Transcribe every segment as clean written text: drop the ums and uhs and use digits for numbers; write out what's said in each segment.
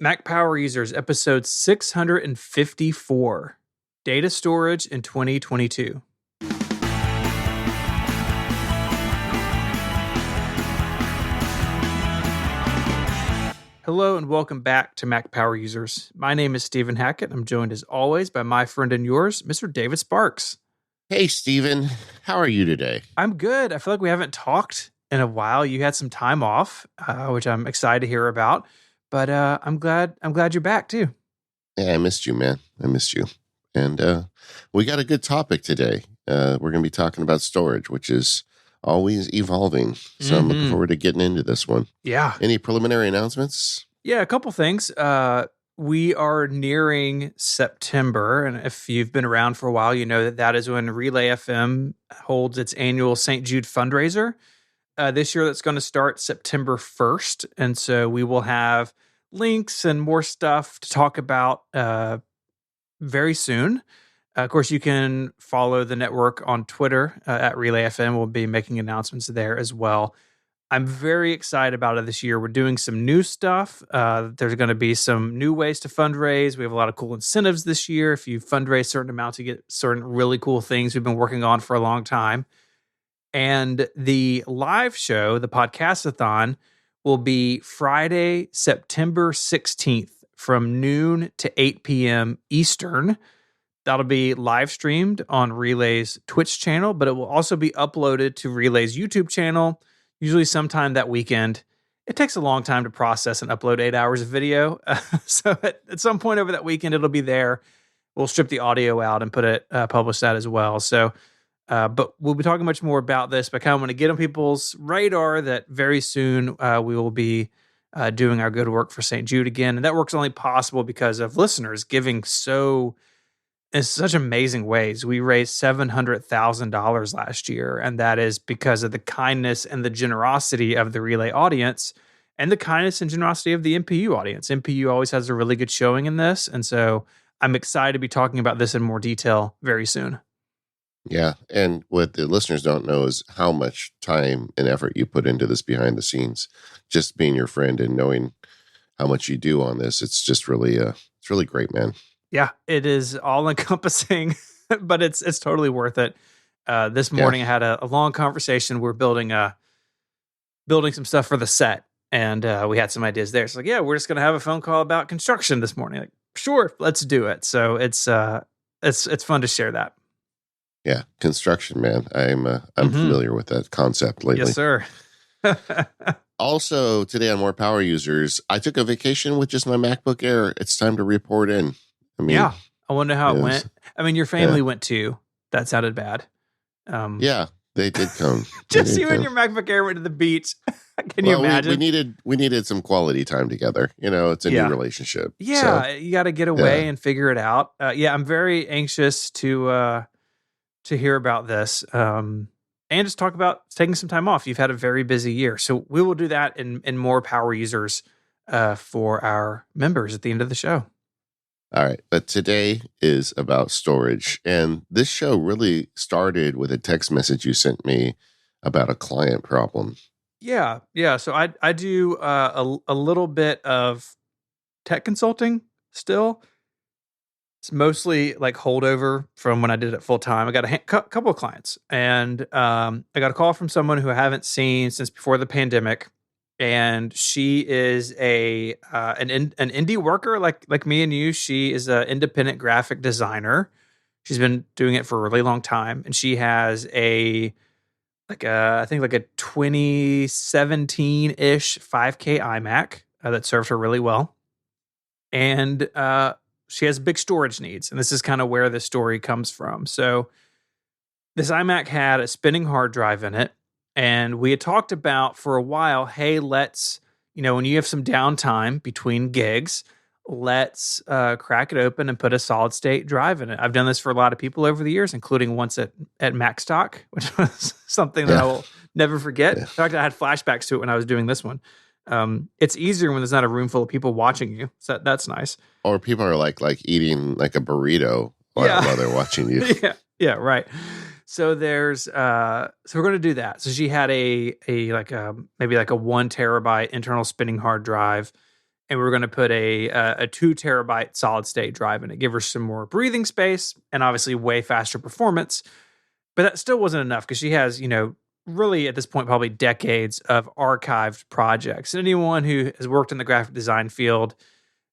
Mac Power Users, episode 654, Data Storage in 2022. Hello and welcome back to Mac Power Users. My name is Stephen Hackett. I'm joined as always by my friend and yours, Mr. David Sparks. Hey, Stephen. How are you today? I'm good. I feel like we haven't talked in a while. You had some time off, which I'm excited to hear about. But I'm glad you're back too. Yeah, I missed you, man. I missed you. And we got a good topic today. We're going to be talking about storage, which is always evolving. So I'm looking forward to getting into this one. Yeah. Any preliminary announcements? Yeah, a couple things. We are nearing September, and if you've been around for a while, you know that is when Relay FM holds its annual St. Jude fundraiser. This year, that's going to start September 1st, and so we will have links and more stuff to talk about very soon. Of course, you can follow the network on Twitter at Relay FM. We'll be making announcements there as well. I'm very excited about it this year. We're doing some new stuff. There's going to be some new ways to fundraise. We have a lot of cool incentives this year. If you fundraise certain amounts, you get certain really cool things we've been working on for a long time. And the live show, the Podcastathon, will be Friday, September 16th from noon to 8 p.m. Eastern. That'll be live streamed on Relay's Twitch channel, but it will also be uploaded to Relay's YouTube channel, usually sometime that weekend. It takes a long time to process and upload 8 hours of video. So at some point over that weekend, it'll be there. We'll strip the audio out and publish that as well. So, but we'll be talking much more about this, but kind of want to get on people's radar that very soon we will be doing our good work for St. Jude again. And that work's only possible because of listeners giving in such amazing ways. We raised $700,000 last year, and that is because of the kindness and the generosity of the Relay audience and the kindness and generosity of the MPU audience. MPU always has a really good showing in this, and so I'm excited to be talking about this in more detail very soon. Yeah, and what the listeners don't know is how much time and effort you put into this behind the scenes. Just being your friend and knowing how much you do on this, it's just really, it's really great, man. Yeah, it is all encompassing, but it's totally worth it. This morning I had a long conversation. We're building some stuff for the set, and we had some ideas there. So we're just gonna have a phone call about construction this morning. Like, sure, let's do it. So it's fun to share that. Yeah, construction, man. I'm familiar with that concept lately. Yes, sir. Also, today on More Power Users, I took a vacation with just my MacBook Air. It's time to report in. I wonder how it went. I mean, your family went too. That sounded bad. Yeah, they did come. Just you and your MacBook Air went to the beach. Can you imagine? We needed some quality time together. You know, it's a new relationship. Yeah, so, you got to get away and figure it out. I'm very anxious to hear about this and just talk about taking some time off. You've had a very busy year, so we will do that in More Power Users for our members at the end of the show. All right, but today is about storage, and this show really started with a text message you sent me about a client problem. Yeah. So I do a little bit of tech consulting still. It's mostly like holdover from when I did it full time. I got a couple of clients, and I got a call from someone who I haven't seen since before the pandemic. And she is an indie worker like me and you. She is an independent graphic designer. She's been doing it for a really long time, and she has I think a 2017-ish 5K iMac that served her really well, and she has big storage needs, and this is kind of where the story comes from. So this iMac had a spinning hard drive in it. And we had talked about for a while, hey, let's, when you have some downtime between gigs, let's crack it open and put a solid state drive in it. I've done this for a lot of people over the years, including once at MacStock, which was something that I will never forget. In fact, I had flashbacks to it when I was doing this one. It's easier when there's not a room full of people watching you. So that's nice. Or people are like eating like a burrito while they're watching you. Yeah, right. So there's so we're going to do that. So she had maybe like a 1 terabyte internal spinning hard drive, and we're going to put a 2 terabyte solid state drive in it, give her some more breathing space, and obviously way faster performance. But that still wasn't enough because she has, really at this point, probably decades of archived projects. And anyone who has worked in the graphic design field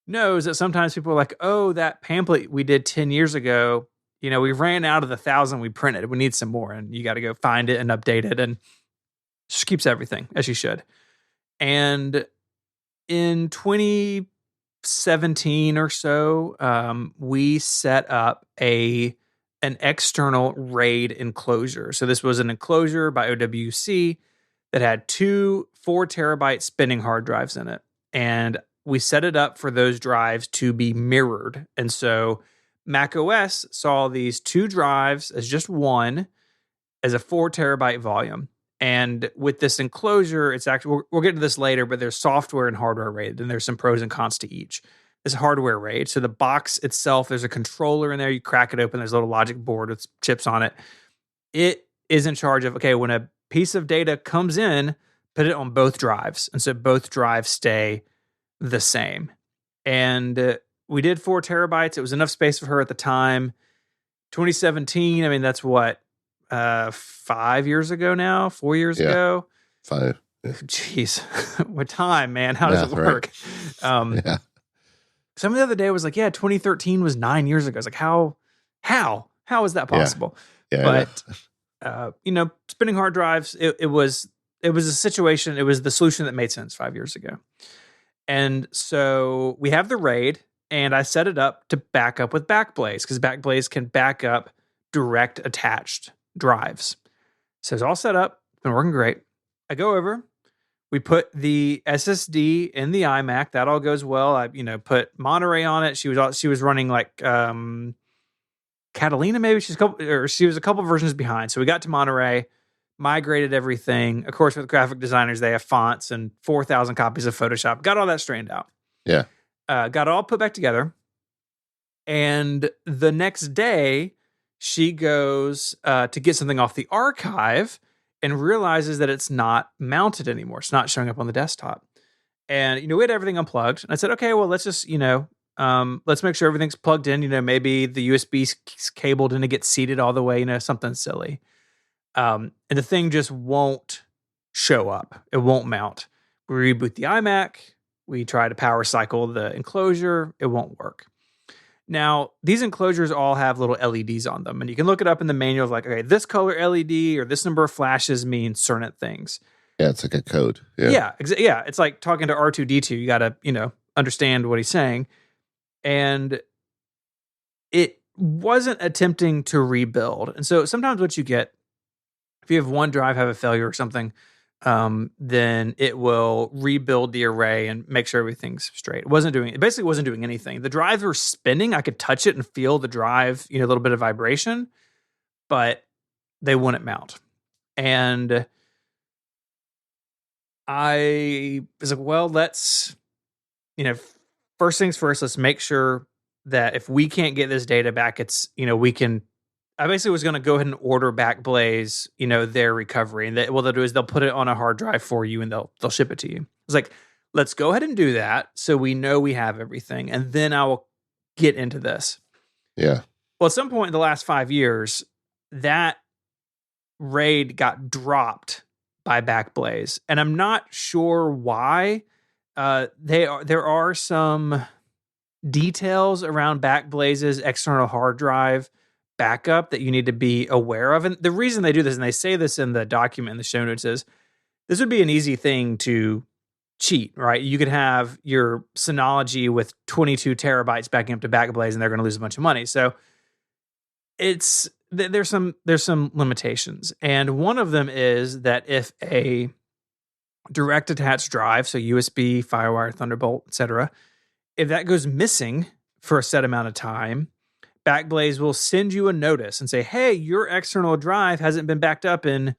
knows that sometimes people are like, oh, that pamphlet we did 10 years ago, we ran out of the 1,000 we printed. We need some more. And you got to go find it and update it. And she keeps everything as she should. And in 2017 or so, we set up an external RAID enclosure. So this was an enclosure by OWC that had 2 4 terabyte spinning hard drives in it. And we set it up for those drives to be mirrored. And so macOS saw these 2 drives as just one, as a 4 terabyte volume. And with this enclosure, it's actually, we'll get to this later, but there's software and hardware RAID, and there's some pros and cons to each. This hardware RAID. So the box itself, there's a controller in there. You crack it open. There's a little logic board with chips on it. It is in charge of, okay, when a piece of data comes in, put it on both drives. And so both drives stay the same. And we did 4 terabytes. It was enough space for her at the time. 2017, I mean, that's what, 5 years ago now? 4 years ago? 5. Yeah. Jeez. What time, man? How does it work? Right. Yeah. Some of the other day was like, 2013 was 9 years ago. I was like, how is that possible? Yeah. But spinning hard drives, it was a situation. It was the solution that made sense 5 years ago. And so we have the RAID, and I set it up to back up with Backblaze because Backblaze can back up direct attached drives. So it's all set up. It's been working great. I go over. We put the SSD in the iMac. That all goes well. I, put Monterey on it. She was running like Catalina, maybe. She was a couple versions behind. So we got to Monterey, migrated everything. Of course, with graphic designers, they have fonts and 4,000 copies of Photoshop. Got all that straightened out. Yeah. Got it all put back together. And the next day, she goes to get something off the archive and realizes that it's not mounted anymore. It's not showing up on the desktop. And, we had everything unplugged. And I said, okay, well, let's just, let's make sure everything's plugged in. Maybe the USB cable didn't get seated all the way, something silly. And the thing just won't show up. It won't mount. We reboot the iMac. We try to power cycle the enclosure. It won't work. Now, these enclosures all have little LEDs on them, and you can look it up in the manual of like, okay, this color LED or this number of flashes means certain things. Yeah, it's like a code. Yeah, it's like talking to R2-D2. You got to, understand what he's saying. And it wasn't attempting to rebuild. And so sometimes what you get, if you have one drive have a failure or something, then it will rebuild the array and make sure everything's straight. It basically wasn't doing anything. The drives were spinning. I could touch it and feel the drive, a little bit of vibration, but they wouldn't mount. And I was like, well, let's, first things first, let's make sure that if we can't get this data back, it's, I basically was going to go ahead and order Backblaze, their recovery. And what they'll do is they'll put it on a hard drive for you and they'll ship it to you. It's like, let's go ahead and do that so we know we have everything. And then I will get into this. Yeah. Well, at some point in the last 5 years, that RAID got dropped by Backblaze. And I'm not sure why. There are some details around Backblaze's external hard drive backup that you need to be aware of. And the reason they do this, and they say this in the document in the show notes, is this would be an easy thing to cheat, right? You could have your Synology with 22 terabytes backing up to Backblaze and they're going to lose a bunch of money. So there's some limitations. And one of them is that if a direct attached drive, so USB, Firewire, Thunderbolt, etc., if that goes missing for a set amount of time, Backblaze will send you a notice and say, hey, your external drive hasn't been backed up in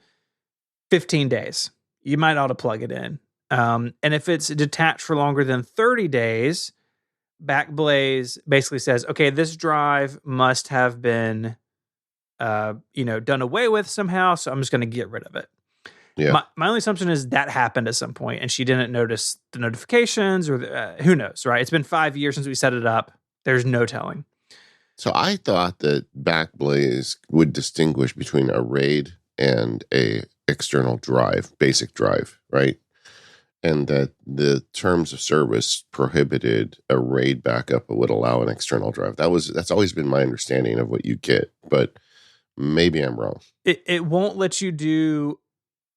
15 days. You might ought to plug it in. And if it's detached for longer than 30 days, Backblaze basically says, okay, this drive must have been, done away with somehow, so I'm just going to get rid of it. Yeah. My only assumption is that happened at some point and she didn't notice the notifications or who knows, right? It's been 5 years since we set it up. There's no telling. So I thought that Backblaze would distinguish between a RAID and a external drive, basic drive, right? And that the terms of service prohibited a RAID backup but would allow an external drive. That's always been my understanding of what you get, but maybe I'm wrong. It won't let you do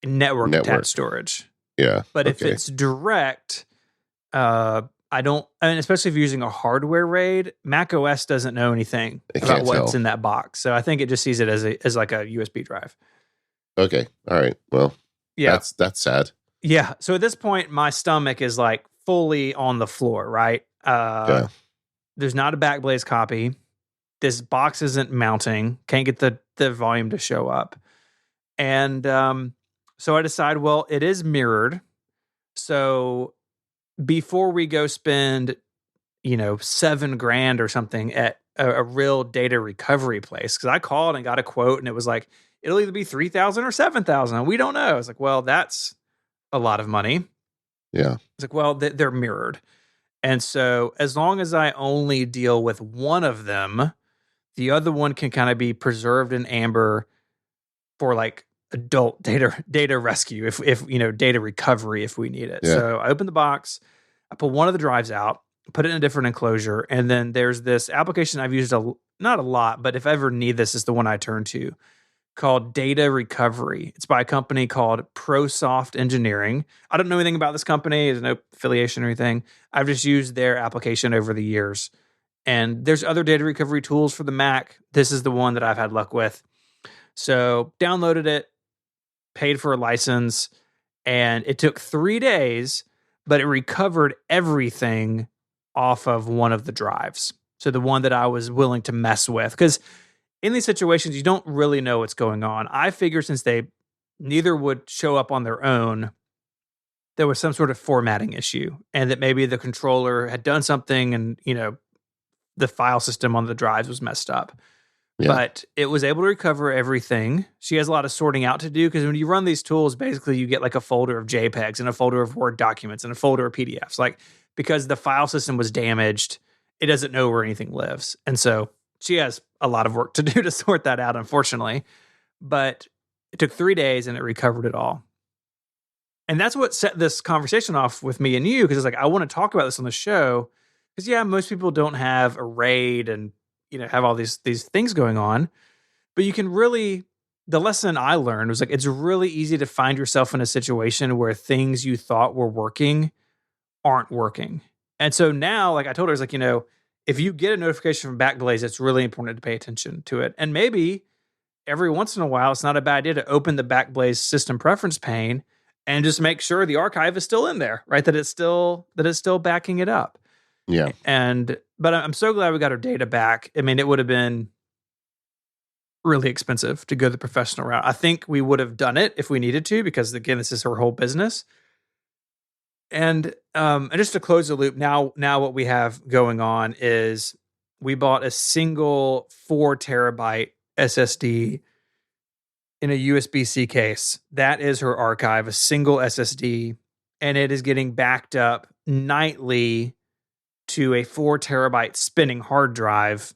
network attached storage. Yeah. But if it's direct, I don't, and especially if you're using a hardware RAID, Mac OS doesn't know anything about what's in that box. So I think it just sees it as like a USB drive. Okay. All right. Well, yeah, that's sad. Yeah. So at this point, my stomach is like fully on the floor, right? There's not a Backblaze copy. This box isn't mounting. Can't get the volume to show up. And so I decide, well, it is mirrored. So before we go spend, $7,000 or something at a real data recovery place, because I called and got a quote and it was like, it'll either be $3,000 or $7,000. We don't know. I was like, well, that's a lot of money. Yeah. It's like, well, they're mirrored. And so as long as I only deal with one of them, the other one can kind of be preserved in Amber for like adult data rescue, if data recovery if we need it. Yeah. So I open the box, I pull one of the drives out, put it in a different enclosure, and then there's this application I've used not a lot, but if I ever need this, is the one I turn to, called Data Recovery. It's by a company called ProSoft Engineering. I don't know anything about this company. There's no affiliation or anything. I've just used their application over the years. And there's other data recovery tools for the Mac. This is the one that I've had luck with. So downloaded it, paid for a license, and it took 3 days, but it recovered everything off of one of the drives. So the one that I was willing to mess with. Because in these situations, you don't really know what's going on. I figured since they neither would show up on their own, there was some sort of formatting issue, and that maybe the controller had done something and, the file system on the drives was messed up. Yeah. But it was able to recover everything. She has a lot of sorting out to do, because when you run these tools, basically you get like a folder of JPEGs and a folder of Word documents and a folder of PDFs. Like, because the file system was damaged, it doesn't know where anything lives. And so she has a lot of work to do to sort that out, unfortunately. But it took 3 days and it recovered it all. And that's what set this conversation off with me and you, because it's like, I want to talk about this on the show. Because, yeah, most people don't have a RAID and, have all these things going on. But you can really, the lesson I learned was like, it's really easy to find yourself in a situation where things you thought were working aren't working. And so now, like I told her, it's like, if you get a notification from Backblaze, it's really important to pay attention to it. And maybe every once in a while, it's not a bad idea to open the Backblaze system preference pane and just make sure the archive is still in there, right? That it's still backing it up. Yeah. But I'm so glad we got our data back. I mean, it would have been really expensive to go the professional route. I think we would have done it if we needed to, because again, this is her whole business. And just to close the loop, now what we have going on is we bought a single 4 terabyte SSD in a USB-C case. That is her archive, a single SSD, and it is getting backed up nightly to a 4 terabyte spinning hard drive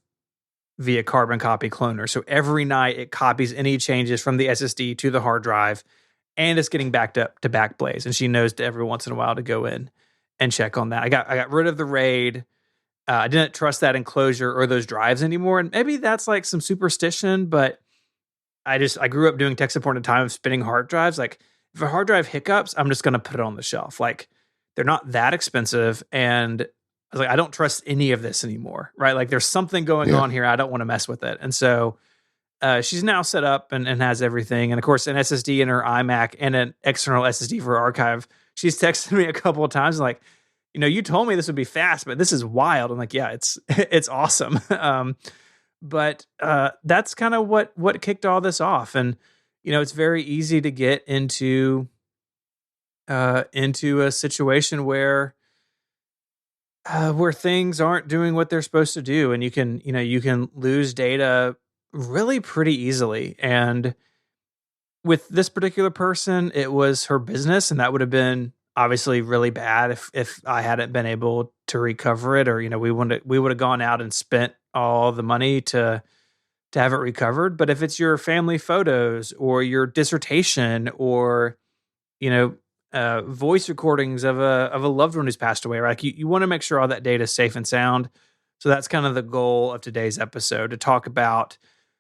via Carbon Copy Cloner. So every night it copies any changes from the SSD to the hard drive, and it's getting backed up to Backblaze. And she knows to every once in a while to go in and check on that. I got rid of the RAID. I didn't trust that enclosure or those drives anymore. And maybe that's like some superstition, but I grew up doing tech support in a time of spinning hard drives. Like, if a hard drive hiccups, I'm just going to put it on the shelf. Like, they're not that expensive. And I was like, I don't trust any of this anymore, right? Like, there's something going on here. I don't want to mess with it. And so she's now set up and has everything. And of course, an SSD in her iMac and an external SSD for her archive. She's texted me a couple of times like, you told me this would be fast, but this is wild. I'm like, yeah, it's awesome. But that's kind of what kicked all this off. And, it's very easy to get into a situation where things aren't doing what they're supposed to do. And you can lose data really pretty easily. And with this particular person, it was her business, and that would have been obviously really bad if I hadn't been able to recover it, or we would have gone out and spent all the money to have it recovered. But if it's your family photos or your dissertation or you know voice recordings of a loved one who's passed away, right? Like you want to make sure all that data is safe and sound. So that's kind of the goal of today's episode, to talk about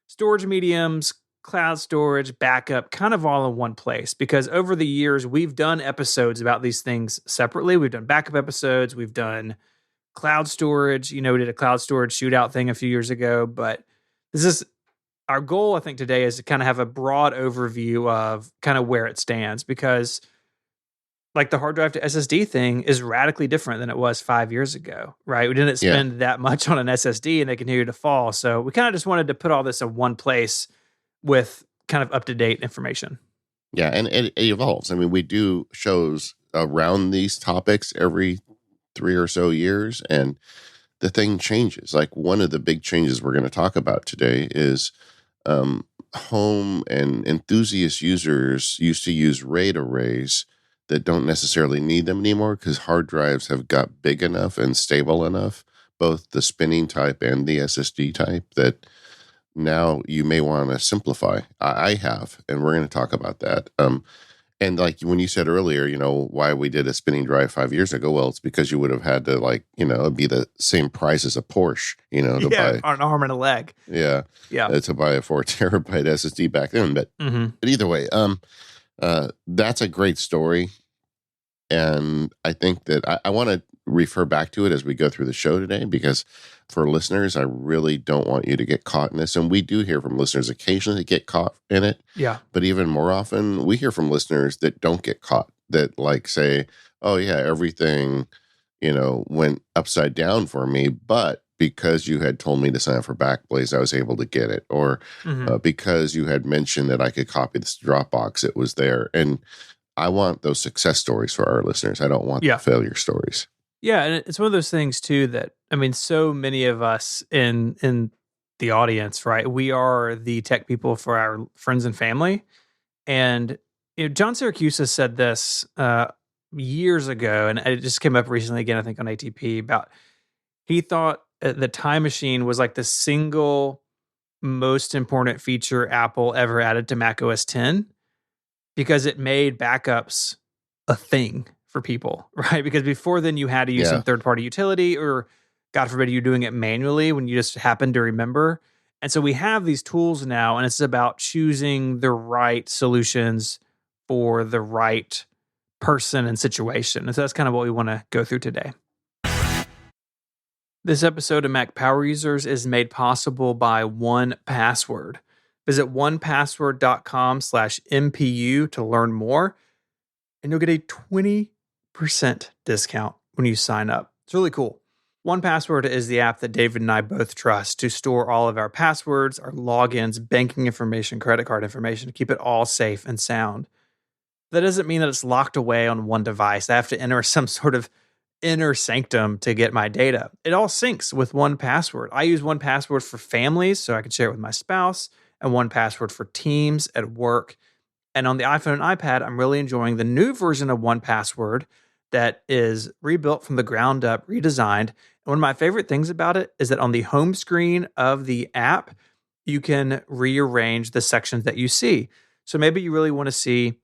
storage mediums, cloud storage, backup, kind of all in one place. Because over the years, we've done episodes about these things separately. We've done backup episodes, we've done cloud storage. We did a cloud storage shootout thing a few years ago, but this is our goal, I think, today is to kind of have a broad overview of kind of where it stands, because like the hard drive to SSD thing is radically different than it was 5 years ago, right? We didn't Yeah. spend that much on an SSD and they continue to fall. So we kind of just wanted to put all this in one place with kind of up-to-date information. Yeah, and it evolves. I mean, we do shows around these topics every 3 or so years, and the thing changes. Like one of the big changes we're going to talk about today is home and enthusiast users used to use RAID arrays that don't necessarily need them anymore because hard drives have got big enough and stable enough, both the spinning type and the SSD type, that now you may want to simplify. I have, and we're going to talk about that. And like when you said earlier, why we did a spinning drive 5 years ago, well, it's because you would have had to it'd be the same price as a Porsche, to buy an arm and a leg. Yeah. To buy a 4 terabyte SSD back then. But either way, that's a great story. And I think that I want to refer back to it as we go through the show today, because for listeners, I really don't want you to get caught in this. And we do hear from listeners occasionally that get caught in it. Yeah. But even more often, we hear from listeners that don't get caught, that say, oh yeah, everything, went upside down for me, but because you had told me to sign up for Backblaze, I was able to get it. Or because you had mentioned that I could copy this to Dropbox, it was there. And I want those success stories for our listeners. I don't want the failure stories. Yeah, and it's one of those things too that, I mean, so many of us in the audience, right? We are the tech people for our friends and family. And John Siracusa said this years ago, and it just came up recently again, I think on ATP, about he thought the Time Machine was like the single most important feature Apple ever added to Mac OS X, because it made backups a thing for people, right? Because before then you had to use some third-party utility, or God forbid you doing it manually when you just happen to remember. And so we have these tools now, and it's about choosing the right solutions for the right person and situation. And so that's kind of what we want to go through today. This episode of Mac Power Users is made possible by 1Password. Visit 1password.com/MPU to learn more, and you'll get a 20% discount when you sign up. It's really cool. 1Password is the app that David and I both trust to store all of our passwords, our logins, banking information, credit card information, to keep it all safe and sound. That doesn't mean that it's locked away on one device. I have to enter some sort of inner sanctum to get my data. It all syncs with 1Password. I use 1Password for families so I can share it with my spouse, and 1Password for teams at work. And on the iPhone and iPad, I'm really enjoying the new version of 1Password that is rebuilt from the ground up, redesigned. And one of my favorite things about it is that on the home screen of the app, you can rearrange the sections that you see. So maybe you really want to see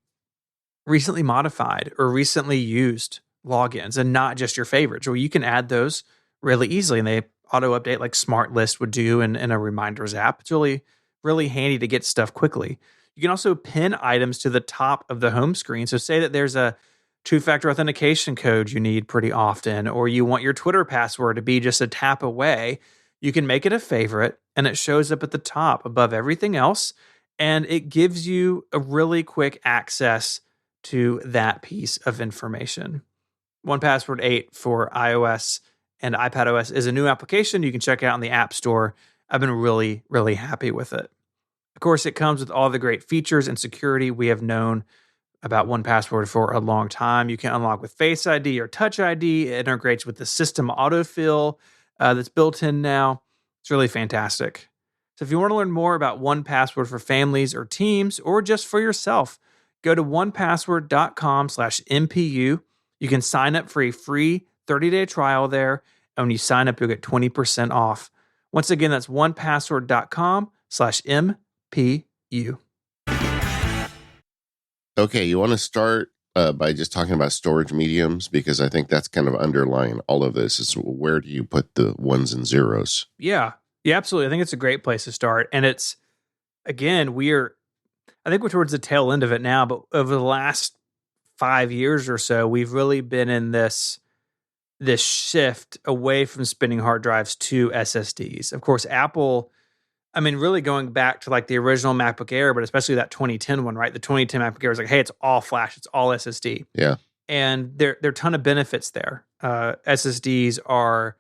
recently modified or recently used logins and not just your favorites, or you can add those really easily, and they auto update like Smart List would do in a reminders app. It's really, really handy to get stuff quickly. You can also pin items to the top of the home screen. So say that there's a two-factor authentication code you need pretty often, or you want your Twitter password to be just a tap away, you can make it a favorite, and it shows up at the top above everything else, and it gives you a really quick access to that piece of information. 1Password 8 for iOS and iPadOS is a new application you can check out in the App Store. I've been really, really happy with it. Of course, it comes with all the great features and security we have known about 1Password for a long time. You can unlock with Face ID or Touch ID. It integrates with the system autofill that's built in now. It's really fantastic. So if you want to learn more about 1Password for families or teams, or just for yourself, go to onepassword.com/MPU. You can sign up for a free 30-day trial there. And when you sign up, you'll get 20% off. Once again, that's onepassword.com/MPU. Okay, you want to start by just talking about storage mediums, because I think that's kind of underlying all of this is where do you put the ones and zeros? Yeah, absolutely. I think it's a great place to start. And it's, again, I think we're towards the tail end of it now, but over the last 5 years or so, we've really been in this shift away from spinning hard drives to SSDs. Of course, Apple, I mean, really going back to like the original MacBook Air, but especially that 2010 one, right? The 2010 MacBook Air was like, hey, it's all flash, it's all SSD. Yeah. And there are a ton of benefits there. SSDs are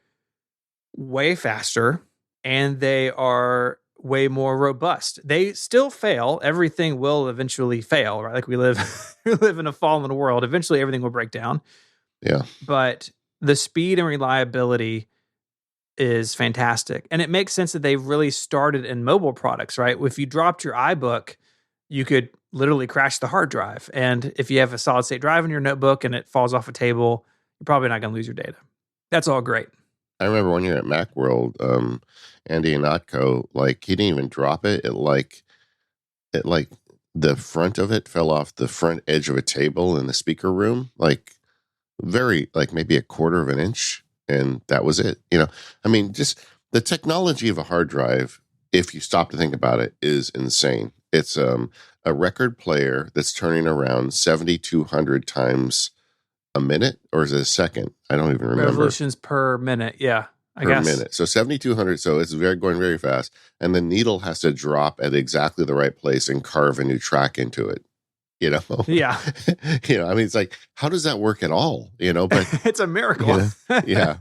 way faster and they are way more robust. They still fail. Everything will eventually fail, right? Like we live in a fallen world. Eventually everything will break down. Yeah. But the speed and reliability is fantastic. And it makes sense that they've really started in mobile products, right? If you dropped your iBook, you could literally crash the hard drive. And if you have a solid state drive in your notebook and it falls off a table, you're probably not going to lose your data. That's all great. I remember one year at Macworld, Andy Ihnatko, like he didn't even drop it. It like the front of it fell off the front edge of a table in the speaker room, like very, like maybe a quarter of an inch. And that was it. I mean, just the technology of a hard drive, if you stop to think about it, is insane. It's a record player that's turning around 7,200 times a minute, or is it a second? I don't even remember. Revolutions per minute. Yeah. I guess. Per minute. So 7,200. So it's going very fast. And the needle has to drop at exactly the right place and carve a new track into it. Yeah. I mean, it's like, how does that work at all? But it's a miracle. Yeah.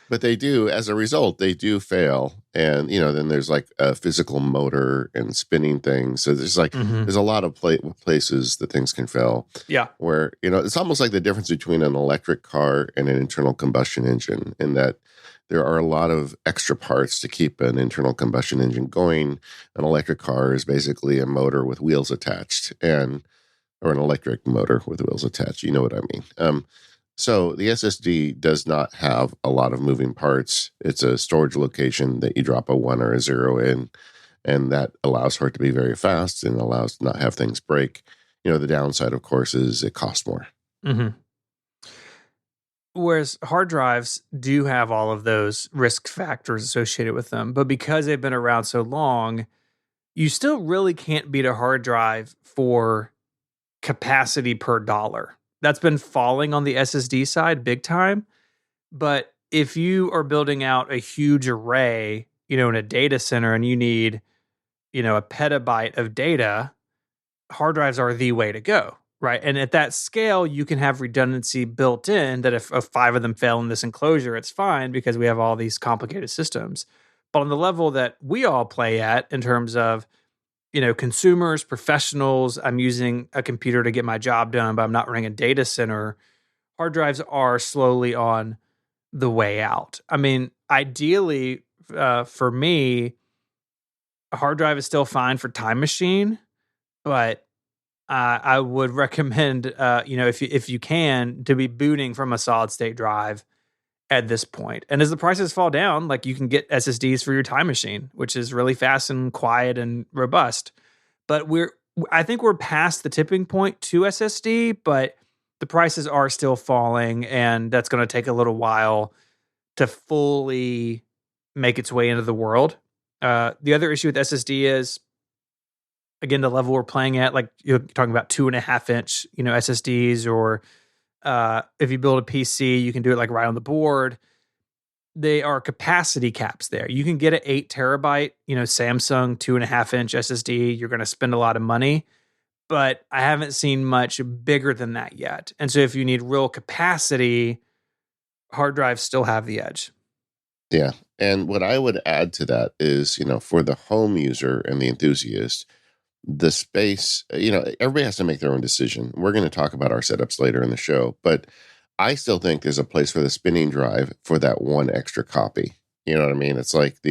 But they do, as a result, they do fail. And, then there's like a physical motor and spinning things. So there's like, there's a lot of places that things can fail. Yeah. Where, it's almost like the difference between an electric car and an internal combustion engine, in that there are a lot of extra parts to keep an internal combustion engine going. An electric car is basically a motor with wheels attached, or an electric motor with wheels attached. You know what I mean? So the SSD does not have a lot of moving parts. It's a storage location that you drop a 1 or a 0 in, and that allows for it to be very fast and allows to not have things break. The downside, of course, is it costs more. Mm-hmm. Whereas hard drives do have all of those risk factors associated with them, but because they've been around so long, you still really can't beat a hard drive for capacity per dollar. That's been falling on the SSD side big time. But if you are building out a huge array, in a data center and you need, a petabyte of data, hard drives are the way to go, right? And at that scale, you can have redundancy built in that if 5 of them fail in this enclosure, it's fine because we have all these complicated systems. But on the level that we all play at in terms of, consumers, professionals, I'm using a computer to get my job done, but I'm not running a data center. Hard drives are slowly on the way out. I mean, ideally, for me, a hard drive is still fine for Time Machine, but I would recommend, if you can, to be booting from a solid state drive at this point. And as the prices fall down, like you can get SSDs for your Time Machine, which is really fast and quiet and robust. But I think we're past the tipping point to SSD, but the prices are still falling, and that's going to take a little while to fully make its way into the world. The other issue with SSD is, again, the level we're playing at, like you're talking about 2.5-inch, SSDs, or if you build a PC, you can do it like right on the board. They are capacity caps there. You can get an 8 terabyte, Samsung 2.5-inch SSD. You're going to spend a lot of money, but I haven't seen much bigger than that yet. And so if you need real capacity, hard drives still have the edge. Yeah. And what I would add to that is, for the home user and the enthusiast, the space, everybody has to make their own decision. We're going to talk about our setups later in the show, but I still think there's a place for the spinning drive for that one extra copy. You know what I mean? It's like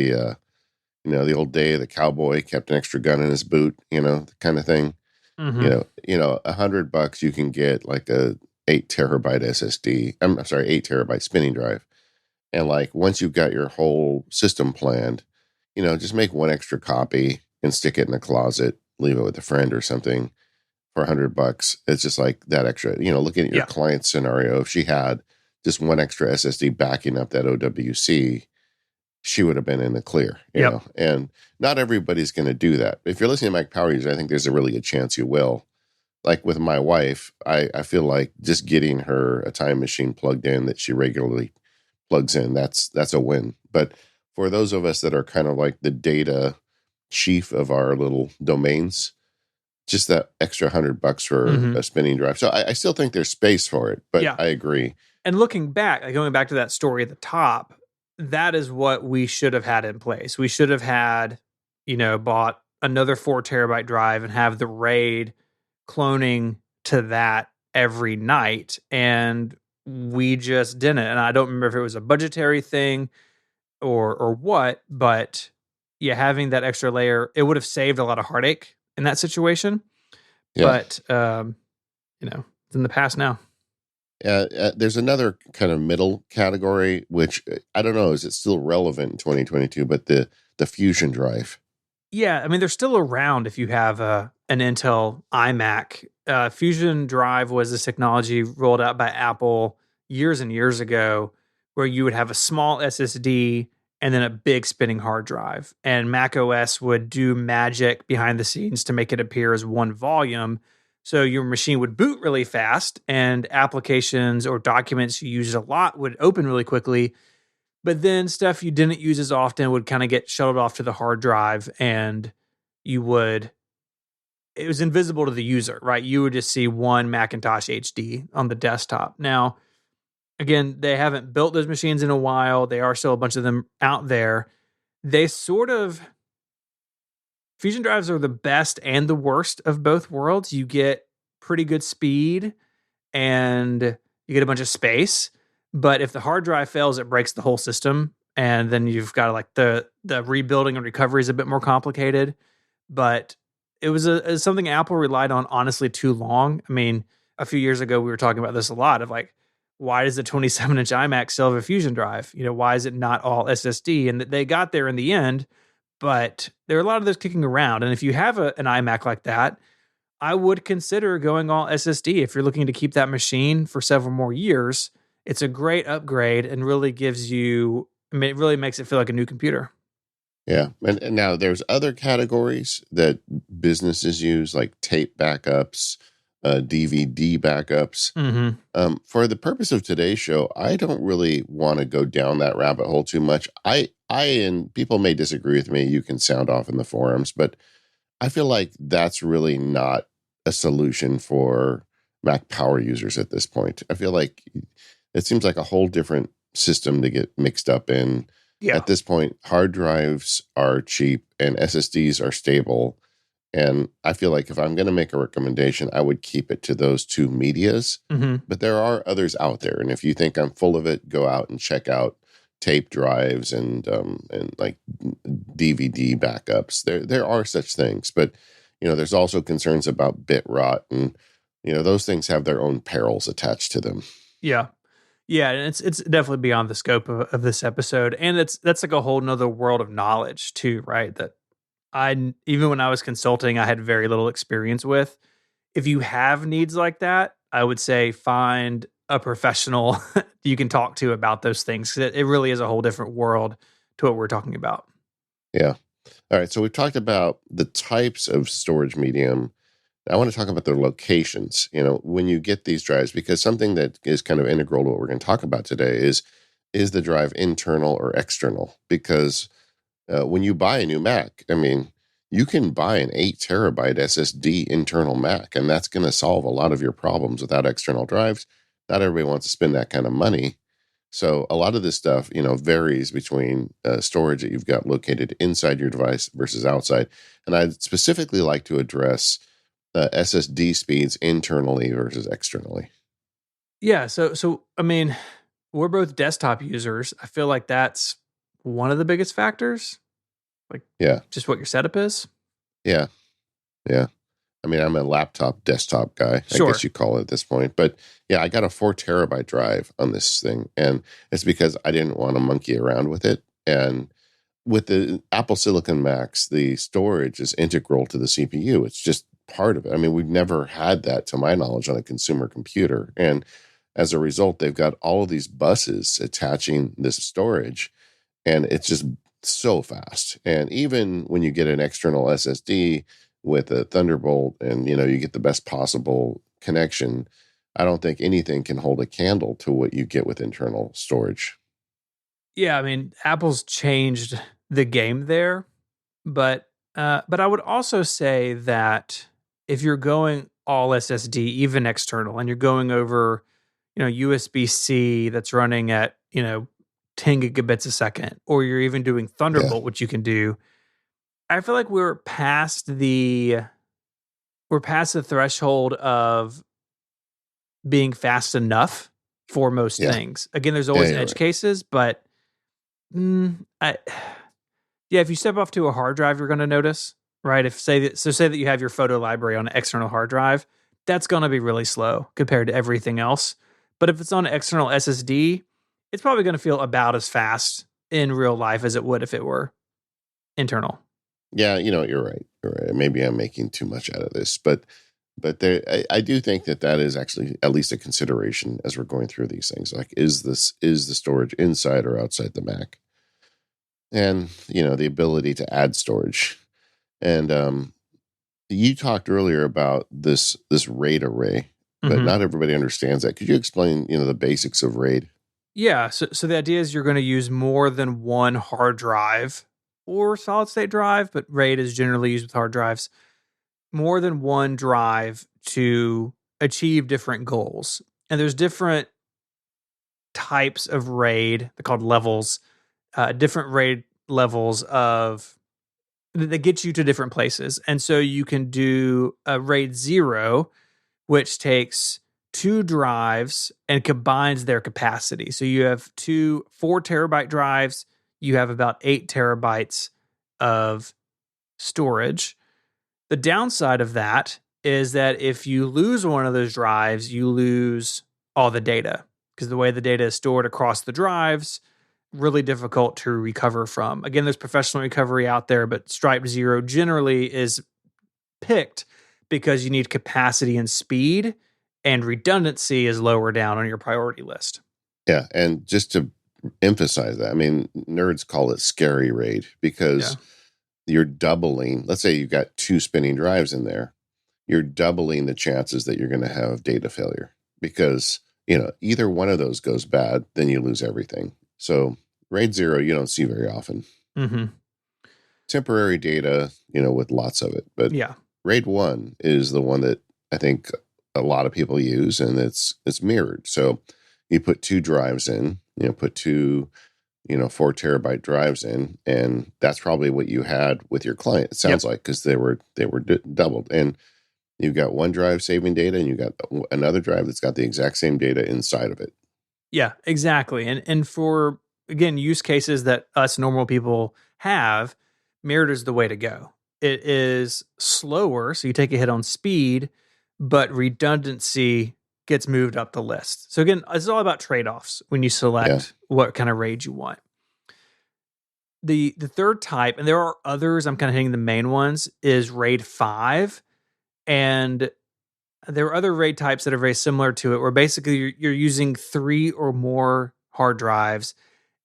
The old day, the cowboy kept an extra gun in his boot, the kind of thing. Mm-hmm. $100 you can get like a 8 terabyte SSD. I'm sorry, 8 terabyte spinning drive. And like once you've got your whole system planned, just make one extra copy and stick it in a closet, leave it with a friend or something for $100. It's just like that extra, looking at your Yeah. client scenario. If she had just one extra SSD backing up that OWC, she would have been in the clear, Yep. and not everybody's going to do that. If you're listening to Mac Power User, I think there's a really good chance you will. Like with my wife, I feel like just getting her a time machine plugged in that she regularly plugs in, that's a win. But for those of us that are kind of like the data chief of our little domains, just that extra $100 for Mm-hmm. a spinning drive. So I still think there's space for it, but Yeah. I agree. And looking back, like going back to that story at the top, that is what we should have had in place. We should have had, bought another 4 terabyte drive and have the RAID cloning to that every night. And we just didn't. And I don't remember if it was a budgetary thing or what, but yeah, having that extra layer, it would have saved a lot of heartache in that situation. Yeah. But it's in the past now. There's another kind of middle category, which I don't know, is it still relevant in 2022? But the Fusion drive. Yeah, I mean, they're still around if you have an Intel iMac. Fusion Drive was this technology rolled out by Apple years and years ago, where you would have a small SSD and then a big spinning hard drive. And Mac OS would do magic behind the scenes to make it appear as one volume. So your machine would boot really fast, and applications or documents you used a lot would open really quickly. But then stuff you didn't use as often would kind of get shuttled off to the hard drive, and it was invisible to the user, right? You would just see one Macintosh HD on the desktop. Now, again, they haven't built those machines in a while. There are still a bunch of them out there. They sort of, Fusion drives are the best and the worst of both worlds. You get pretty good speed and you get a bunch of space. But if the hard drive fails, it breaks the whole system. And then you've got like the rebuilding and recovery is a bit more complicated. But it was something Apple relied on honestly too long. I mean, a few years ago we were talking about this a lot of like, why does the 27-inch iMac still have a Fusion drive? Why is it not all SSD? And they got there in the end, but there are a lot of those kicking around. And if you have an iMac like that, I would consider going all SSD if you're looking to keep that machine for several more years. It's a great upgrade and really it really makes it feel like a new computer. Yeah. And now there's other categories that businesses use, like tape backups, DVD backups. Mm-hmm. For the purpose of today's show, I don't really want to go down that rabbit hole too much. And people may disagree with me. You can sound off in the forums, but I feel like that's really not a solution for Mac Power users at this point. I feel like it seems like a whole different system to get mixed up in. Yeah. At this point, hard drives are cheap and SSDs are stable. And I feel like if I'm going to make a recommendation, I would keep it to those two medias. Mm-hmm. But there are others out there. And if you think I'm full of it, go out and check out tape drives and like DVD backups. There are such things. But, there's also concerns about bit rot. And, those things have their own perils attached to them. Yeah. Yeah, and it's definitely beyond the scope of this episode. And that's like a whole nother world of knowledge too, right? That even when I was consulting, I had very little experience with. If you have needs like that, I would say find a professional you can talk to about those things. It really is a whole different world to what we're talking about. Yeah. All right. So we've talked about the types of storage medium. I want to talk about their locations, when you get these drives, because something that is kind of integral to what we're going to talk about today is the drive internal or external? Because when you buy a new Mac, I mean, you can buy an 8 terabyte SSD internal Mac, and that's going to solve a lot of your problems without external drives. Not everybody wants to spend that kind of money. So a lot of this stuff, varies between storage that you've got located inside your device versus outside. And I'd specifically like to address SSD speeds internally versus externally. Yeah, so I mean, we're both desktop users. I feel like that's one of the biggest factors. Like Yeah. just what your setup is? Yeah. Yeah. I mean, I'm a laptop desktop guy, I Sure. guess you call it at this point. But yeah, I got a 4 terabyte drive on this thing. And it's because I didn't want to monkey around with it. And with the Apple Silicon Macs, the storage is integral to the CPU. It's just part of it. I mean, we've never had that, to my knowledge, on a consumer computer. And as a result, they've got all of these buses attaching this storage, and it's just so fast. And even when you get an external SSD with a Thunderbolt and, you get the best possible connection, I don't think anything can hold a candle to what you get with internal storage. Yeah, I mean, Apple's changed the game there, but I would also say that if you're going all SSD, even external, and you're going over, USB-C that's running at 10 gigabits a second, or you're even doing Yeah. Thunderbolt, which you can do, I feel like we're past the threshold of being fast enough for most Yeah. things. Again, there's Yeah. always You're edge right. cases, but I yeah, if you step off to a hard drive, you're going to notice, right? Say that you have your photo library on an external hard drive, that's going to be really slow compared to everything else. But if it's on an external SSD, it's probably going to feel about as fast in real life as it would if it were internal. Yeah, you're right. You're right. Maybe I'm making too much out of this, but there, I do think that is actually at least a consideration as we're going through these things. Like, is the storage inside or outside the Mac, and the ability to add storage. And you talked earlier about this RAID array, but hmm not everybody understands that. Could you explain the basics of RAID? Yeah. So the idea is you're going to use more than one hard drive or solid state drive, but RAID is generally used with hard drives, more than one drive to achieve different goals. And there's different types of RAID, they're called levels, different RAID levels of that get you to different places. And so you can do a RAID 0, which takes two drives and combines their capacity. So you have two 4 terabyte drives, you have about 8 terabytes of storage. The downside of that is that if you lose one of those drives, you lose all the data because the way the data is stored across the drives, really difficult to recover from. Again, there's professional recovery out there, but Stripe Zero generally is picked because you need capacity and speed, and redundancy is lower down on your priority list. Yeah, and just to emphasize that, I mean, nerds call it scary RAID Yeah. because you're doubling. Let's say you've got two spinning drives in there, you're doubling the chances that you're going to have data failure because either one of those goes bad, then you lose everything. So RAID 0 you don't see very often. Mm-hmm. Temporary data, with lots of it, but Yeah. RAID 1 is the one that I think a lot of people use, and it's mirrored. So you put two drives in, put two 4 terabyte drives in, and that's probably what you had with your client. It sounds like, because they were doubled, and you've got one drive saving data, and you've got another drive that's got the exact same data inside of it. Yeah, exactly. And for again, use cases that us normal people have, mirrored is the way to go. It is slower, so you take a hit on speed, but redundancy gets moved up the list. So again, it's all about trade-offs when you Yeah. select what kind of RAID you want. The third type, and there are others, I'm kind of hitting the main ones, is RAID 5. And there are other RAID types that are very similar to it, where basically you're using 3 or more hard drives,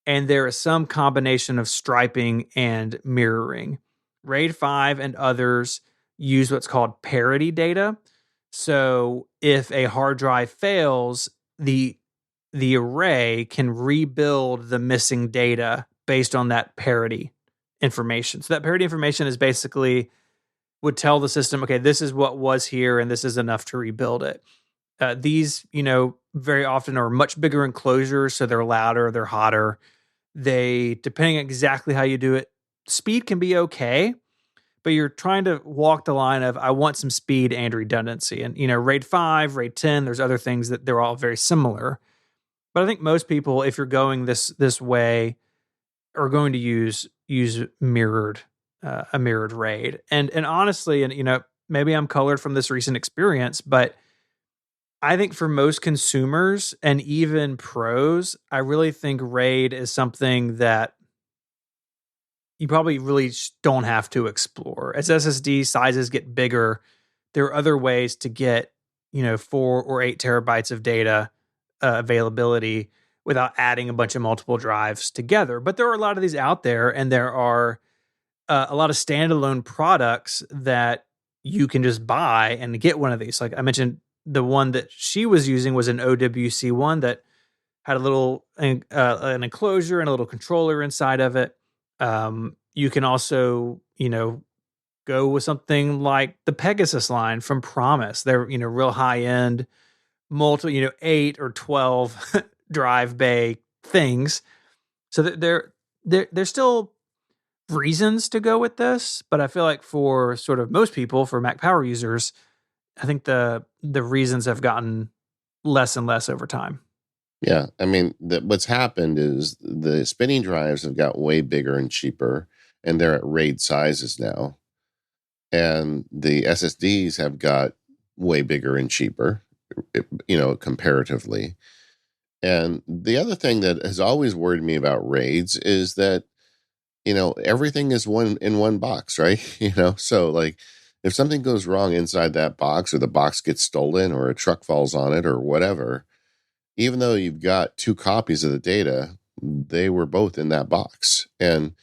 and there is some combination of striping and mirroring. RAID 5 and others use what's called parity data. So if a hard drive fails, the array can rebuild the missing data based on that parity information. So that parity information is basically would tell the system, okay, this is what was here and this is enough to rebuild it. These, very often are much bigger enclosures, so they're louder, they're hotter. They, depending on exactly how you do it, speed can be okay, but you're trying to walk the line of I want some speed and redundancy. And RAID 5, RAID 10, there's other things that they're all very similar. But I think most people, if you're going this way, are going to use mirrored a mirrored RAID. And honestly, and maybe I'm colored from this recent experience, but I think for most consumers and even pros, I really think RAID is something that you probably really don't have to explore. As SSD sizes get bigger, there are other ways to get, 4 or 8 terabytes of data availability without adding a bunch of multiple drives together. But there are a lot of these out there, and there are a lot of standalone products that you can just buy and get one of these. Like I mentioned, the one that she was using was an OWC one that had a little an enclosure and a little controller inside of it. You can also, go with something like the Pegasus line from Promise. They're, real high end, multi, 8 or 12 drive bay things. So there's still reasons to go with this, but I feel like for sort of most people, for Mac Power users, I think the reasons have gotten less and less over time. Yeah, I mean, what's happened is the spinning drives have got way bigger and cheaper, and they're at RAID sizes now. And the SSDs have got way bigger and cheaper, comparatively. And the other thing that has always worried me about RAIDs is that, everything is one in one box, right? So like if something goes wrong inside that box, or the box gets stolen, or a truck falls on it, or whatever, even though you've got 2 copies of the data, they were both in that box. And